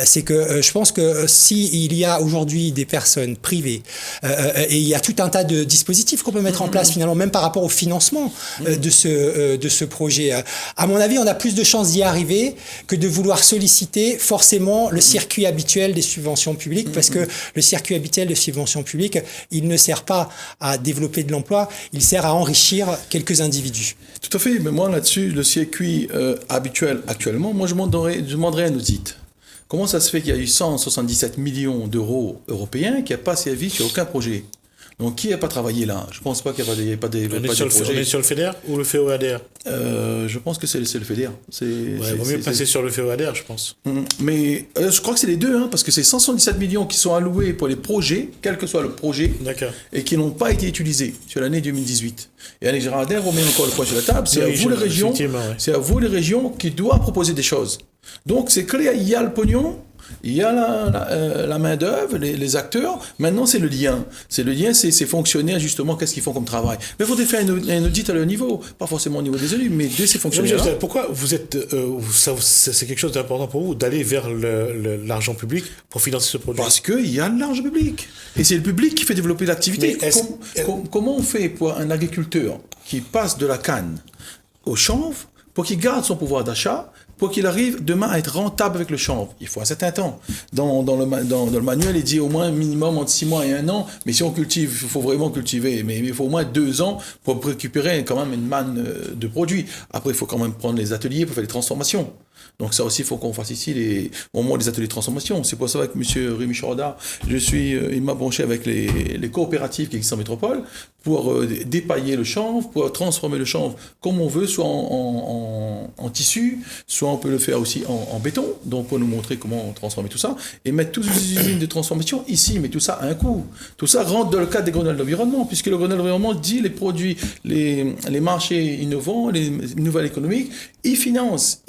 Speaker 3: c'est que je pense que s'il y a aujourd'hui des personnes privées, et il y a tout un tas de dispositifs qu'on peut mettre en place finalement, même par rapport au financement de ce projet. À mon avis, on a plus de chances d'y arriver que de vouloir solliciter forcément le circuit habituel des subventions publiques, parce que le circuit habituel des subventions publiques, il ne sert pas à développer de l'emploi, il sert à enrichir quelques individus.
Speaker 2: Tout à fait, mais moi là-dessus, le circuit habituel actuellement, moi je demanderais un audit. Comment ça se fait qu'il y a eu 177 millions d'euros européens qui n'ont pas servi sur aucun projet? Donc, qui n'a pas travaillé là? Je ne pense pas qu'il n'y ait pas des projets.
Speaker 1: On est sur le FEDER ou le FEOADR?
Speaker 2: Je pense que c'est le FEDER.
Speaker 1: Il vaut mieux passer sur le FEOADR, je pense.
Speaker 2: Mais je crois que c'est les deux, parce que c'est 177 millions qui sont alloués pour les projets, quel que soit le projet, et qui n'ont pas été utilisés sur l'année 2018. Et Annick Girardin remet encore le point sur la table. C'est à vous les régions qui doivent proposer des choses. Donc, c'est clair, il y a le pognon, il y a la main-d'œuvre, les acteurs. Maintenant, c'est le lien. C'est fonctionnaires, justement, qu'est-ce qu'ils font comme travail. Mais il faudrait faire un audit à leur niveau, pas forcément au niveau des élus, mais de ces fonctionnaires.
Speaker 1: Pourquoi vous êtes. C'est quelque chose d'important pour vous d'aller vers l'argent public pour financer ce projet?
Speaker 2: Parce qu'il y a de l'argent public. Et c'est le public qui fait développer l'activité. Comment on fait pour un agriculteur qui passe de la canne au chanvre pour qu'il garde son pouvoir d'achat, pour qu'il arrive demain à être rentable avec le chanvre? Il faut un certain temps. Dans le manuel, il dit au moins un minimum entre 6 mois et 1 an, mais si on cultive, il faut vraiment cultiver, mais il faut au moins 2 ans pour récupérer quand même une manne de produits. Après, il faut quand même prendre les ateliers pour faire les transformations. Donc ça aussi, il faut qu'on fasse ici au moins des ateliers de transformation. C'est pour ça que M. Rémi Choroda, il m'a branché avec les coopératives qui existent en métropole pour dépailler le chanvre, pour transformer le chanvre comme on veut, soit en tissu, soit on peut le faire aussi en béton, donc pour nous montrer comment transformer tout ça, et mettre toutes les usines de transformation ici, mais tout ça a un coût. Tout ça rentre dans le cadre des Grenelles d'environnement, puisque le Grenelle d'environnement dit les produits, les marchés innovants, les nouvelles économiques, ils financent.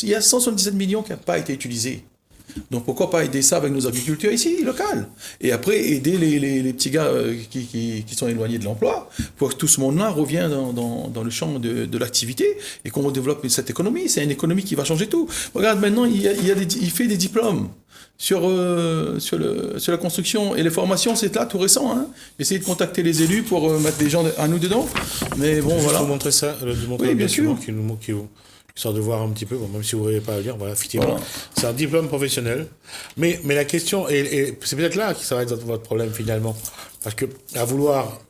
Speaker 2: Il y a 177 millions qui n'ont pas été utilisés. Donc pourquoi pas aider ça avec nos agriculteurs ici, locales? Et après aider les petits gars qui sont éloignés de l'emploi pour que tout ce monde-là revienne dans le champ de l'activité et qu'on développe cette économie. C'est une économie qui va changer tout. Regarde, maintenant, il fait des diplômes sur la construction et les formations, c'est là tout récent. Essayez de contacter les élus pour mettre des gens à nous dedans. Mais bon, voilà.
Speaker 1: Faut montrer ça,
Speaker 2: oui, bien sûr.
Speaker 1: Histoire de voir un petit peu, même si vous n'arrivez pas à le lire, voilà, effectivement, c'est un diplôme professionnel. Mais la question, et c'est peut-être là que ça va être votre problème finalement, parce que à vouloir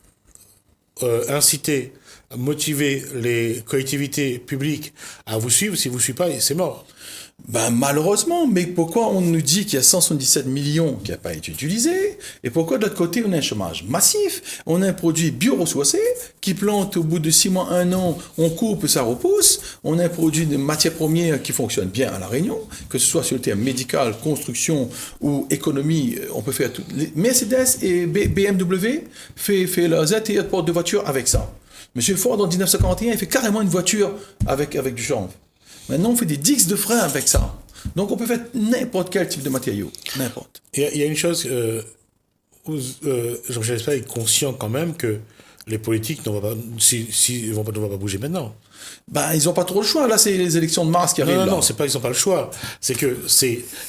Speaker 1: inciter, motiver les collectivités publiques à vous suivre, si vous ne suivez pas, c'est mort.
Speaker 2: Malheureusement, mais pourquoi on nous dit qu'il y a 177 millions qui n'ont pas été utilisés, et pourquoi de l'autre côté on a un chômage massif, on a un produit bioressourcé qui plante au bout de 6 mois, 1 an, on coupe, ça repousse, on a un produit de matières premières qui fonctionne bien à La Réunion, que ce soit sur le terme médical, construction ou économie, on peut faire tout. Mercedes et BMW fait leurs intérieurs de porte de voiture avec ça. Monsieur Ford, en 1941, il fait carrément une voiture avec du chanvre. Maintenant, on fait des disques de frein avec ça. Donc, on peut faire n'importe quel type de matériau. N'importe.
Speaker 1: Il y a une chose où Jean-Michel Espal est conscient quand même que les politiques ne vont pas bouger maintenant.
Speaker 2: Ben, ils n'ont pas trop le choix. Là, c'est les élections de mars qui arrivent.
Speaker 1: Non, c'est pas qu'ils n'ont pas le choix. C'est que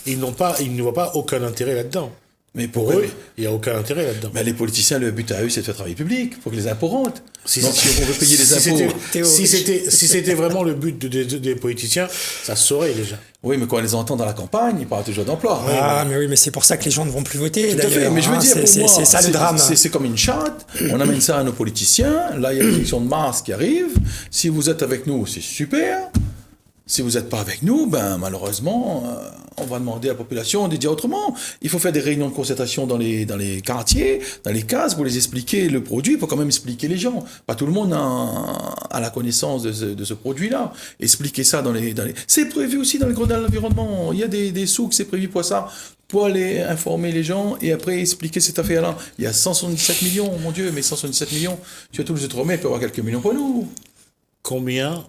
Speaker 1: ils ne voient pas aucun intérêt là-dedans. Mais pour eux, il n'y a aucun intérêt là-dedans.
Speaker 2: Mais les politiciens, le but à eux, c'est de faire travailler public, pour que les impôts rentrent. Donc, si on veut payer les impôts...
Speaker 1: Si c'était vraiment le but des politiciens, ça se saurait déjà.
Speaker 2: Oui, mais quand on les entend dans la campagne, ils parlent toujours d'emploi.
Speaker 3: Mais oui, mais c'est pour ça que les gens ne vont plus voter.
Speaker 2: Tout à fait, mais je veux dire, pour moi,
Speaker 3: c'est ça le drame.
Speaker 2: C'est comme une chatte, on amène ça à nos politiciens, là, il y a l'élection de mars qui arrive. Si vous êtes avec nous, c'est super. Si vous n'êtes pas avec nous, ben malheureusement, on va demander à la population de dire autrement. Il faut faire des réunions de concertation dans les quartiers, dans les cases, pour les expliquer le produit. Il faut quand même expliquer les gens. Pas tout le monde a la connaissance de ce produit-là. Expliquer ça dans les... C'est prévu aussi dans le Grenelle de l'environnement. Il y a des sous que c'est prévu pour ça, pour aller informer les gens et après expliquer cette affaire-là. Il y a 177 millions, mon Dieu, mais 177 millions, tu as tout les autres, mais il peut y avoir quelques millions pour nous.
Speaker 1: Combien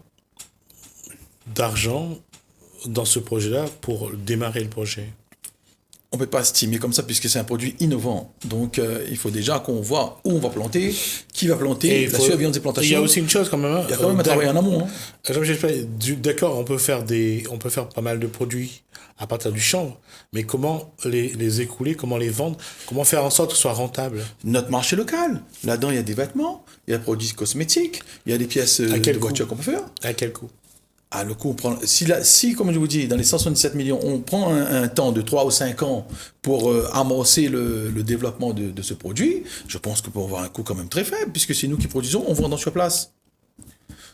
Speaker 1: d'argent dans ce projet-là pour démarrer le projet?
Speaker 2: On ne peut pas estimer comme ça puisque c'est un produit innovant. Donc il faut déjà qu'on voit où on va planter, qui va planter, la surveillance des plantations.
Speaker 1: Il y a aussi une chose quand même.
Speaker 2: Il y a quand même un travail en amont.
Speaker 1: D'accord, on peut faire pas mal de produits à partir du chanvre, mais comment les écouler, comment les vendre, comment faire en sorte que ce soit rentable?
Speaker 2: Notre marché local. Là-dedans, il y a des vêtements, il y a des produits cosmétiques, il y a des pièces de voiture qu'on peut faire.
Speaker 1: À quel coût?
Speaker 2: Le coup, si, comme je vous dis, dans les 177 millions, on prend un temps de 3 ou 5 ans pour amorcer le développement de ce produit, je pense que pour avoir un coût quand même très faible, puisque c'est nous qui produisons, on vend sur place.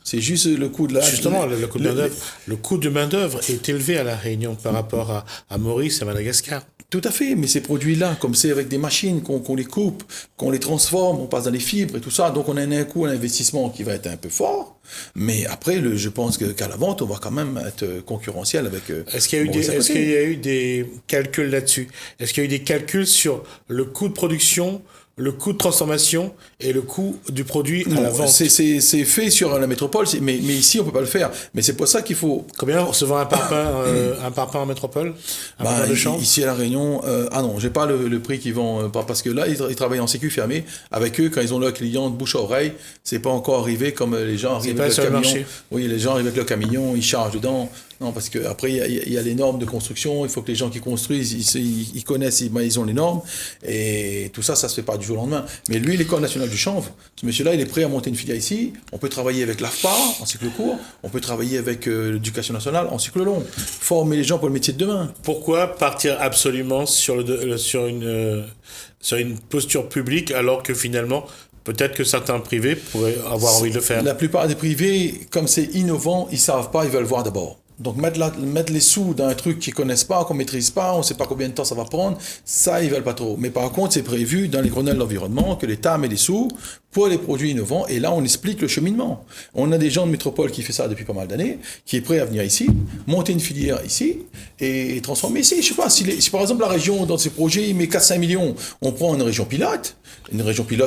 Speaker 2: C'est juste le coût de la...
Speaker 1: Justement, le coût de main-d'œuvre est élevé à La Réunion par rapport à Maurice et à Madagascar.
Speaker 2: Tout à fait, mais ces produits-là, comme c'est avec des machines, qu'on les coupe, qu'on les transforme, on passe dans les fibres et tout ça, donc on a un coût, un investissement qui va être un peu fort, mais après, je pense qu'à la vente, on va quand même être concurrentiel avec...
Speaker 1: Est-ce qu'il y a eu des calculs là-dessus? Est-ce qu'il y a eu des calculs sur le coût de production, le coût de transformation et le coût du produit à la vente?
Speaker 2: C'est fait sur la métropole, mais ici on peut pas le faire. Mais c'est pour ça qu'il faut...
Speaker 1: Combien se vend un parpaing en métropole? De chanvre?
Speaker 2: Ici à La Réunion, non, j'ai pas le prix qu'ils vendent, parce que là ils travaillent en sécu fermé. Avec eux, quand ils ont leurs clients de bouche à oreille, c'est pas encore arrivé comme les gens arrivent avec le camion. Marché. Oui, les gens arrivent avec le camion, ils chargent dedans. Non, parce qu'après, il y a les normes de construction, il faut que les gens qui construisent, ils connaissent, ils ont les normes, et tout ça, ça se fait pas du jour au lendemain. Mais lui, l'École nationale du chanvre, ce monsieur-là, il est prêt à monter une filière ici, on peut travailler avec l'AFPA en cycle court, on peut travailler avec l'Éducation nationale en cycle long, former les gens pour le métier de demain.
Speaker 1: Pourquoi partir absolument sur une posture publique, alors que finalement... Peut-être que certains privés pourraient avoir envie de le faire.
Speaker 2: La plupart des privés, comme c'est innovant, ils ne savent pas, ils veulent voir d'abord. Donc mettre les sous dans un truc qu'ils ne connaissent pas, qu'on ne maîtrise pas, on ne sait pas combien de temps ça va prendre, ça, ils ne veulent pas trop. Mais par contre, c'est prévu dans les Grenelles de l'environnement que l'État met des sous pour les produits innovants, et là, on explique le cheminement. On a des gens de métropole qui font ça depuis pas mal d'années, qui est prêt à venir ici, monter une filière ici, et transformer ici. Je sais pas, si par exemple la région, dans ses projets, il met 4-5 millions, on prend une région pilote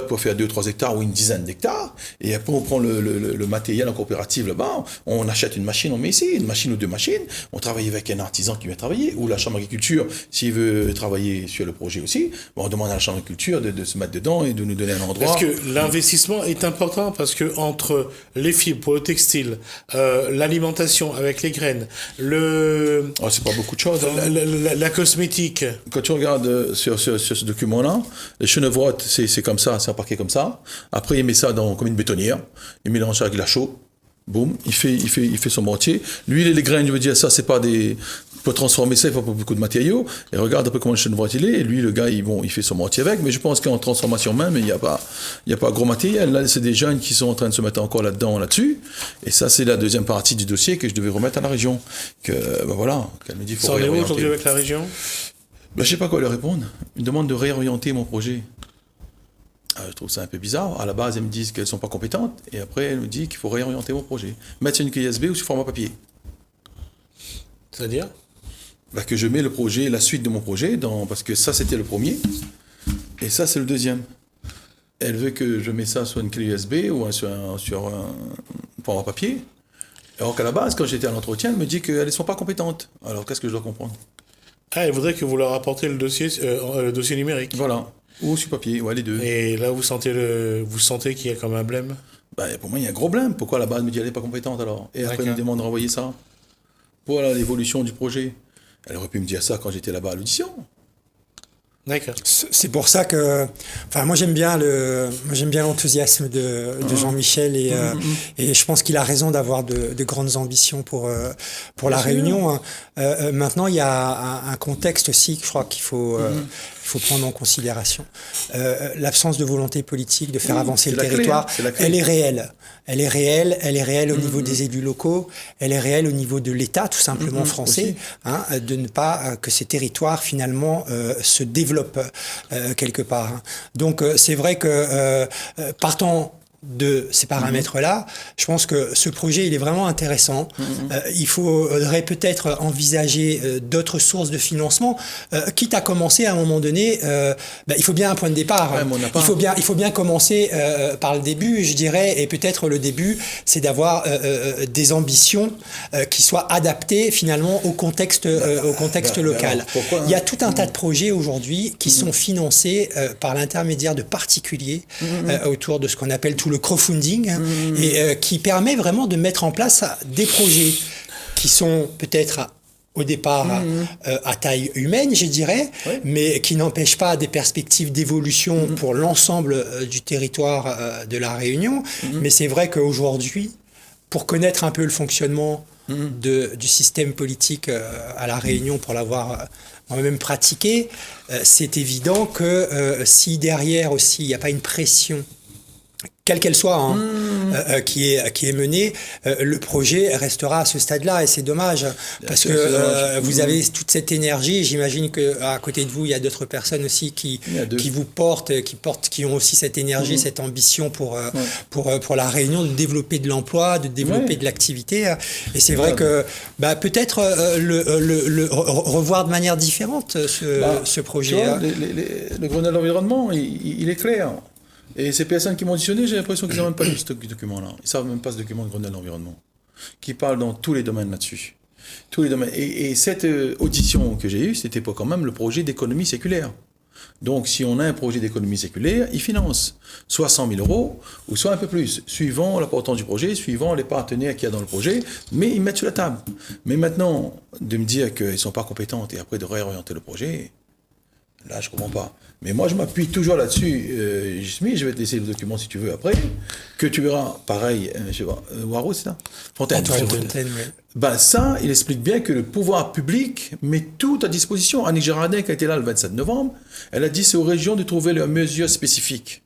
Speaker 2: pour faire 2-3 hectares ou une dizaine d'hectares, et après on prend le matériel en coopérative là-bas, on achète une machine, on met ici, une machine ou 2 machines, on travaille avec un artisan qui vient travailler, ou la chambre d'agriculture, s'il veut travailler sur le projet aussi, on demande à la chambre d'agriculture de se mettre dedans et de nous donner un endroit.
Speaker 1: Parce que l'investissement est important, parce que entre les fibres pour le textile, l'alimentation avec les graines,
Speaker 2: c'est pas beaucoup de choses.
Speaker 1: La cosmétique.
Speaker 2: Quand tu regardes sur ce document-là, les chènevreuils, c'est comme ça, c'est empaqué comme ça. Après, il met ça comme une bétonnière, il mélange ça avec la chaux. Boum, il fait son mortier. L'huile et les graines, je veux dire, ça, c'est pas des... Pour transformer ça, il faut pas beaucoup de matériaux. Et regarde un peu comment le chènevreuil il est. Et lui, le gars, il fait son mortier avec. Mais je pense qu'en transformation même, il n'y a pas gros matériel. Là, c'est des jeunes qui sont en train de se mettre encore là-dessus. Et ça, c'est la deuxième partie du dossier que je devais remettre à la région. Qu'elle me dit, faut
Speaker 1: réorienter. Ça en est où aujourd'hui avec la région?
Speaker 2: Je sais pas quoi leur répondre. Ils me demandent de réorienter mon projet. Je trouve ça un peu bizarre. À la base, elles me disent qu'elles ne sont pas compétentes. Et après, elles me disent qu'il faut réorienter mon projet. Mettre sur une clé USB ou sur format papier.
Speaker 1: C'est-à-dire
Speaker 2: que je mets le projet, la suite de mon projet, parce que ça, c'était le premier. Et ça, c'est le deuxième. elle veut que je mette ça sur une clé USB ou sur un format papier. Alors qu'à la base, quand j'étais à l'entretien, elle me dit qu'elles ne sont pas compétentes. Alors qu'est-ce que je dois comprendre?
Speaker 1: Ah, elle voudrait que vous leur apportiez le dossier numérique.
Speaker 2: Voilà. Ou sur papier, ouais, les deux.
Speaker 1: Et là, vous sentez qu'il y a comme un blême?
Speaker 2: Pour moi, il y a un gros blême. Pourquoi la base me dit qu'elle n'est pas compétente alors? Et après, elle me demande de renvoyer ça. Voilà l'évolution du projet. Elle aurait pu me dire ça quand j'étais là-bas à l'audition.
Speaker 3: D'accord. C'est pour ça que, moi j'aime bien l'enthousiasme de Jean-Michel et je pense qu'il a raison d'avoir de grandes ambitions pour la Réunion. Maintenant, il y a un contexte aussi que je crois qu'il faut prendre en considération. L'absence de volonté politique de faire avancer le territoire, elle est réelle. Elle est réelle au niveau des élus locaux, elle est réelle au niveau de l'État, tout simplement français, de ne pas que ces territoires finalement se développent quelque part. Donc c'est vrai que partant de ces paramètres-là, je pense que ce projet, il est vraiment intéressant. Il faudrait peut-être envisager d'autres sources de financement, quitte à commencer à un moment donné, il faut bien un point de départ. Ouais, il faut bien commencer par le début, je dirais, et peut-être le début, c'est d'avoir des ambitions qui soient adaptées finalement au contexte local. Il y a tout un tas de projets aujourd'hui qui sont financés par l'intermédiaire de particuliers autour de ce qu'on appelle tout le crowdfunding et qui permet vraiment de mettre en place des projets qui sont peut-être au départ à taille humaine, je dirais, mais qui n'empêchent pas des perspectives d'évolution pour l'ensemble du territoire de la Réunion. Mais c'est vrai qu'aujourd'hui, pour connaître un peu le fonctionnement du système politique à la Réunion, pour l'avoir moi-même pratiqué, c'est évident que si derrière aussi il n'y a pas une pression quelle qu'elle soit, qui est menée, le projet restera à ce stade-là et c'est dommage parce que vous avez toute cette énergie. J'imagine qu'à côté de vous, il y a d'autres personnes aussi qui vous portent, qui ont aussi cette énergie, cette ambition pour la Réunion de développer de l'emploi, de développer de l'activité. Et c'est vrai que peut-être le revoir de manière différente ce projet.
Speaker 2: Tu vois, le Grenelle de l'environnement, il est clair. Et ces personnes qui m'ont auditionné, j'ai l'impression qu'ils n'ont même pas lu ce document-là. Ils ne savent même pas ce document de Grenelle de l'environnement, qui parle dans tous les domaines là-dessus. Tous les domaines. Et cette audition que j'ai eue, c'était pour quand même le projet d'économie séculaire. Donc, si on a un projet d'économie séculaire, il finance soit 100 000 euros, ou soit un peu plus, suivant l'importance du projet, suivant les partenaires qu'il y a dans le projet, mais ils mettent sur la table. Mais maintenant, de me dire qu'ils ne sont pas compétents et après de réorienter le projet, là, je ne comprends pas. Mais moi, je m'appuie toujours là-dessus. Je vais te laisser le document si tu veux après, que tu verras, pareil, je sais pas, Waro, c'est ça? Fontaine. Oui. Ça, il explique bien que le pouvoir public met tout à disposition. Annick Girardin, qui a été là le 27 novembre, elle a dit c'est aux régions de trouver leurs mesures spécifiques.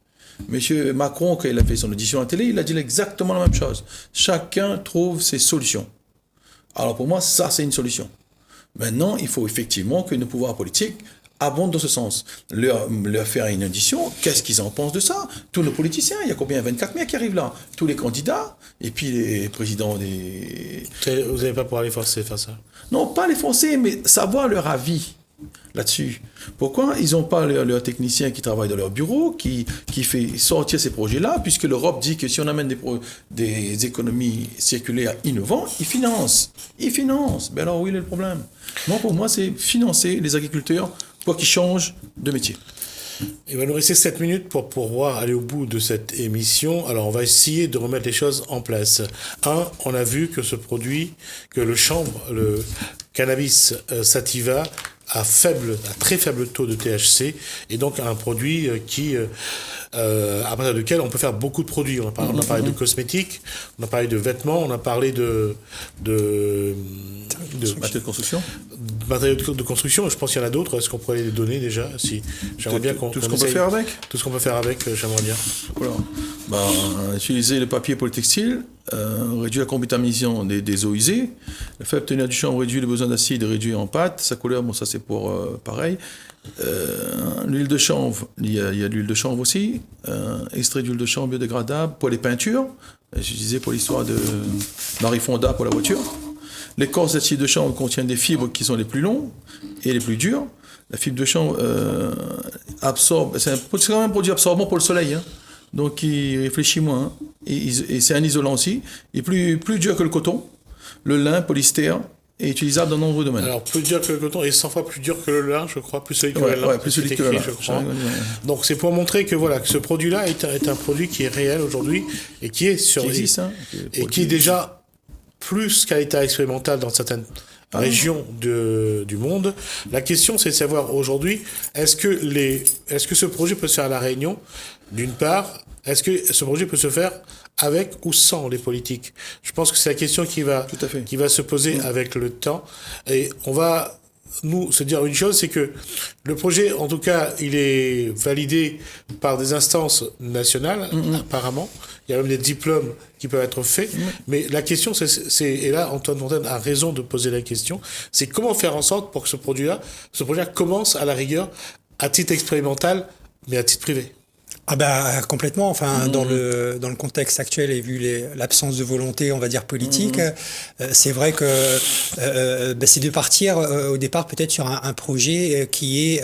Speaker 2: Monsieur Macron, quand il a fait son audition à la télé, il a dit exactement la même chose. Chacun trouve ses solutions. Alors pour moi, ça, c'est une solution. Maintenant, il faut effectivement que nos pouvoirs politiques abondent dans ce sens. Leur faire une audition, qu'est-ce qu'ils en pensent de ça? Tous nos politiciens, il y a combien? 24 000 qui arrivent là. Tous les candidats, et puis les présidents des...
Speaker 1: Vous n'allez pas pouvoir les forcer à faire ça?
Speaker 2: Non, pas les forcer, mais savoir leur avis là-dessus. Pourquoi ils n'ont pas leurs techniciens qui travaillent dans leur bureau, qui fait sortir ces projets-là, puisque l'Europe dit que si on amène des économies circulaires innovantes, ils financent. Ben alors où est le problème? Moi, pour moi, c'est financer les agriculteurs pour qu'ils changent de métier.
Speaker 1: Il va nous rester 7 minutes pour pouvoir aller au bout de cette émission. Alors, on va essayer de remettre les choses en place. On a vu que ce produit, que le chanvre, le cannabis sativa, à très faible taux de THC, et donc un produit à partir duquel on peut faire beaucoup de produits. On a parlé de cosmétiques, on a parlé de vêtements, on a parlé de
Speaker 2: matériaux de construction.
Speaker 1: Matériaux de construction, je pense qu'il y en a d'autres. Est-ce qu'on pourrait les donner déjà? Si, j'aimerais bien
Speaker 2: tout ce qu'on peut faire avec.
Speaker 1: Tout ce qu'on peut faire avec, j'aimerais bien.
Speaker 2: Voilà. Utiliser le papier pour le textile, réduire la contamination des eaux usées, le fait obtenir du chanvre réduit le besoin d'acide réduit en pâte, sa couleur, ça c'est pour pareil. L'huile de chanvre, il y a de l'huile de chanvre aussi, extrait d'huile de chanvre biodégradable pour les peintures, je disais pour l'histoire de Marie Fonda pour la voiture. L'écorce d'acide de chanvre contient des fibres qui sont les plus longues et les plus dures. La fibre de chanvre absorbe, c'est quand même un produit absorbant pour le soleil. donc il réfléchit moins. Et c'est un isolant aussi. Il est plus dur que le coton. Le lin, polyester, est utilisable dans de nombreux domaines.
Speaker 1: Alors, plus dur que le coton et 100 fois plus dur que le lin, je crois, plus solide que le lin.
Speaker 2: Ouais, plus solide que le lin, je crois.
Speaker 1: Donc, c'est pour montrer que ce produit-là est un produit qui est réel aujourd'hui et qui est sur...
Speaker 2: Qui existe,
Speaker 1: et qui est déjà plus qu'à l'état expérimental dans certaines régions du monde. La question, c'est de savoir aujourd'hui, est-ce que ce projet peut se faire à La Réunion, d'une part, est-ce que ce projet peut se faire avec ou sans les politiques? Je pense que c'est la question qui va se poser avec le temps. Et on va, nous, se dire une chose, c'est que le projet, en tout cas, il est validé par des instances nationales, apparemment. Il y a même des diplômes qui peuvent être faits. Mais la question, et là, Antoine Fontaine a raison de poser la question, c'est comment faire en sorte pour que ce projet-là commence à la rigueur, à titre expérimental, mais à titre privé.
Speaker 3: Ah bah complètement, enfin dans le contexte actuel et vu l'absence de volonté, on va dire politique, c'est vrai que c'est de partir au départ peut-être sur un projet qui est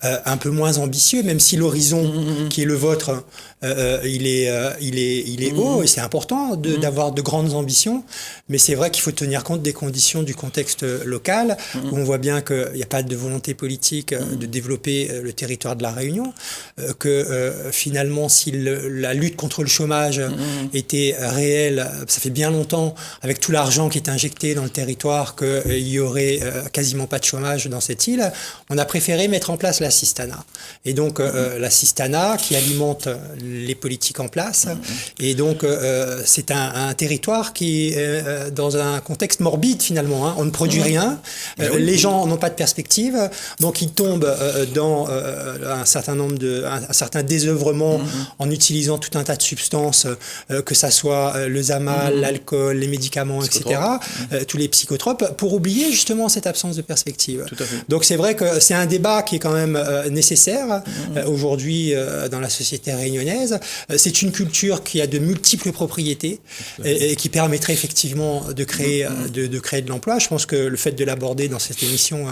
Speaker 3: un peu moins ambitieux, même si l'horizon qui est le vôtre, il est haut et c'est important d'avoir de grandes ambitions, mais c'est vrai qu'il faut tenir compte des conditions du contexte local, où on voit bien qu'il n'y a pas de volonté politique de développer le territoire de la Réunion, que finalement, si la lutte contre le chômage était réelle, ça fait bien longtemps, avec tout l'argent qui est injecté dans le territoire, qu'il y aurait quasiment pas de chômage dans cette île. On a préféré mettre en place la Sistana. Et donc, la Sistana qui alimente les politiques en place. Et donc, c'est un territoire qui est dans un contexte morbide, finalement. Hein. On ne produit rien. Les gens n'ont pas de perspective. Donc, ils tombent dans un certain désœuvrement en utilisant tout un tas de substances, que ça soit le zamal, l'alcool, les médicaments, etc., tous les psychotropes, pour oublier justement cette absence de perspective.
Speaker 2: Tout à fait.
Speaker 3: Donc c'est vrai que c'est un débat qui est quand même nécessaire aujourd'hui dans la société réunionnaise. C'est une culture qui a de multiples propriétés et qui permettrait effectivement de créer de l'emploi. Je pense que le fait de l'aborder dans cette émission,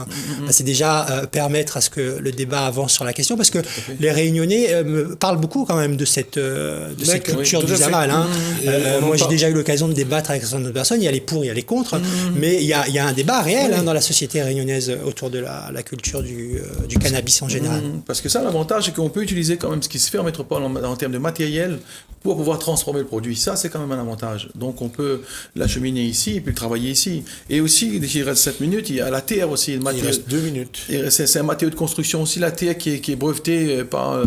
Speaker 3: c'est déjà permettre à ce que le débat avance sur la question, parce que les Réunionnais me parlent beaucoup quand même de cette culture du zamal. Hein. Moi, j'ai déjà eu l'occasion de débattre avec certaines personnes. Il y a les pour, il y a les contre, mais il y a un débat réel dans la société réunionnaise autour de la culture du cannabis en général.
Speaker 2: Parce que ça, l'avantage, c'est qu'on peut utiliser quand même ce qui se fait en métropole en termes de matériel pour pouvoir transformer le produit. Ça, c'est quand même un avantage. Donc, on peut l'acheminer ici et puis le travailler ici. Et aussi, il reste 7 minutes, il y a la terre aussi.
Speaker 1: Il reste 2 minutes.
Speaker 2: C'est un matériau de construction aussi, la terre qui est breveté par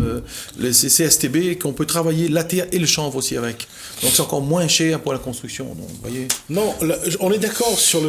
Speaker 2: les CSTB, qu'on peut travailler la terre et le chanvre aussi avec. Donc, c'est encore moins cher pour la construction. Donc, vous voyez.
Speaker 1: Non, on est d'accord sur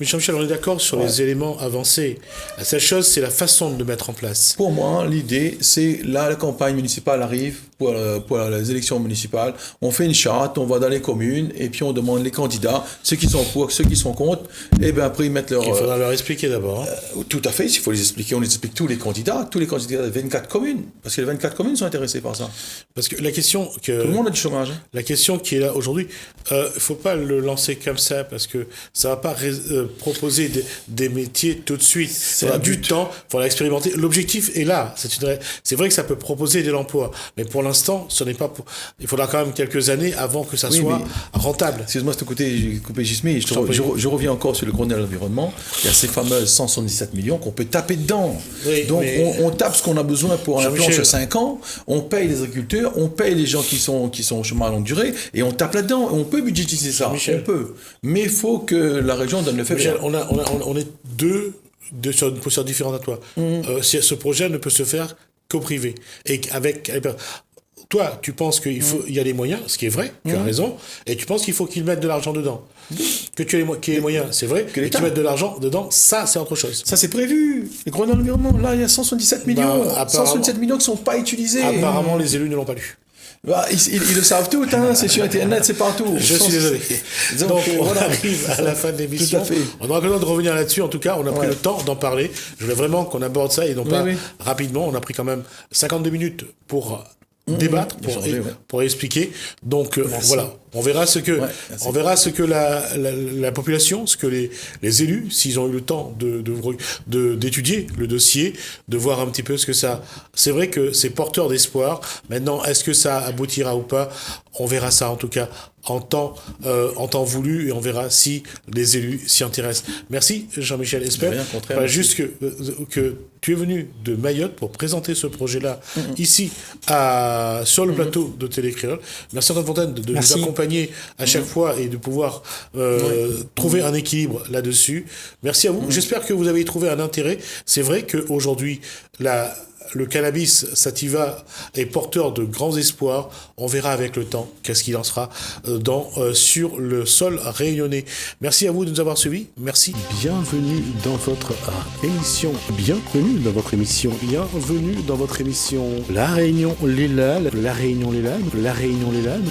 Speaker 1: Michel, on est d'accord sur les éléments avancés. La seule chose, c'est la façon de le mettre en place.
Speaker 2: Pour moi, l'idée, c'est là, la campagne municipale arrive pour les élections municipales. On fait une charte, on va dans les communes et puis on demande les candidats, ceux qui sont pour, ceux qui sont contre. Et bien après, ils mettent leur...
Speaker 1: Il faudra leur expliquer d'abord.
Speaker 2: Tout à fait, s'il faut les expliquer, on les explique tous les candidats des 24 communes. Parce que les 24 communes sont intéressées par ça.
Speaker 1: Parce que la question que...
Speaker 2: Tout le monde a du chômage. Hein.
Speaker 1: La question qui est là aujourd'hui, il ne faut pas le lancer comme ça parce que ça ne va pas proposer des métiers tout de suite. Il faudra du temps, il faudra expérimenter. L'objectif est là. C'est vrai que ça peut proposer de l'emploi. Mais pour l'instant, ce n'est pas il faudra quand même quelques années avant que ça soit rentable.
Speaker 2: Excuse-moi de couper Gismi. Je reviens encore sur le Grenelle de l'environnement. Il y a ces fameuses 177 millions qu'on peut taper dedans. Oui, donc on tape ce qu'on a besoin pour un plan sur 5 ans. On paye les agriculteurs, on paye les gens qui sont au chômage à longue durée et on tape là-dedans. On peut budgétiser ça. On peut. Mais il faut que la région donne le feu.
Speaker 1: Michel, on est deux sur une posture différente à toi. Ce projet ne peut se faire qu'au privé. Et toi, tu penses qu'il y a les moyens, ce qui est vrai, tu as raison, et tu penses qu'il faut qu'ils mettent de l'argent dedans. Que tu aies les moyens, c'est vrai, que qu'ils mettent de l'argent dedans, ça, c'est autre chose.
Speaker 2: Ça, c'est prévu. Les Grenelle de l'environnement, là, il y a 177 millions. 177 millions qui ne sont pas utilisés.
Speaker 1: Apparemment, les élus ne l'ont pas lu.
Speaker 2: Ils le savent tout, hein, c'est sur Internet, c'est partout.
Speaker 1: Je suis désolé. Donc on arrive à la fin de l'émission. On aura l'occasion de revenir là-dessus. En tout cas, on a pris le temps d'en parler. Je voulais vraiment qu'on aborde ça et non pas rapidement. On a pris quand même 52 minutes pour débattre, pour expliquer. Donc voilà. On verra ce que la population, ce que les élus, s'ils ont eu le temps d'étudier le dossier, de voir un petit peu ce que ça... C'est vrai que c'est porteur d'espoir. Maintenant, est-ce que ça aboutira ou pas? On verra ça en tout cas en temps voulu, et on verra si les élus s'y intéressent. Merci Jean-Michel Espert. Juste que tu es venu de Mayotte pour présenter ce projet-là ici sur le plateau de Télé Créole. Merci Antoine Fontaine de nous accompagner à chaque fois et de pouvoir trouver un équilibre là-dessus. Merci à vous. J'espère que vous avez trouvé un intérêt. C'est vrai qu'aujourd'hui, le cannabis sativa est porteur de grands espoirs. On verra avec le temps qu'est-ce qu'il en sera sur le sol réunionnais. Merci à vous de nous avoir suivis. Merci. Bienvenue dans votre émission. Bienvenue dans votre émission. Bienvenue dans votre émission. La Réunion Lélane. La Réunion Lélane. La Réunion Lélane.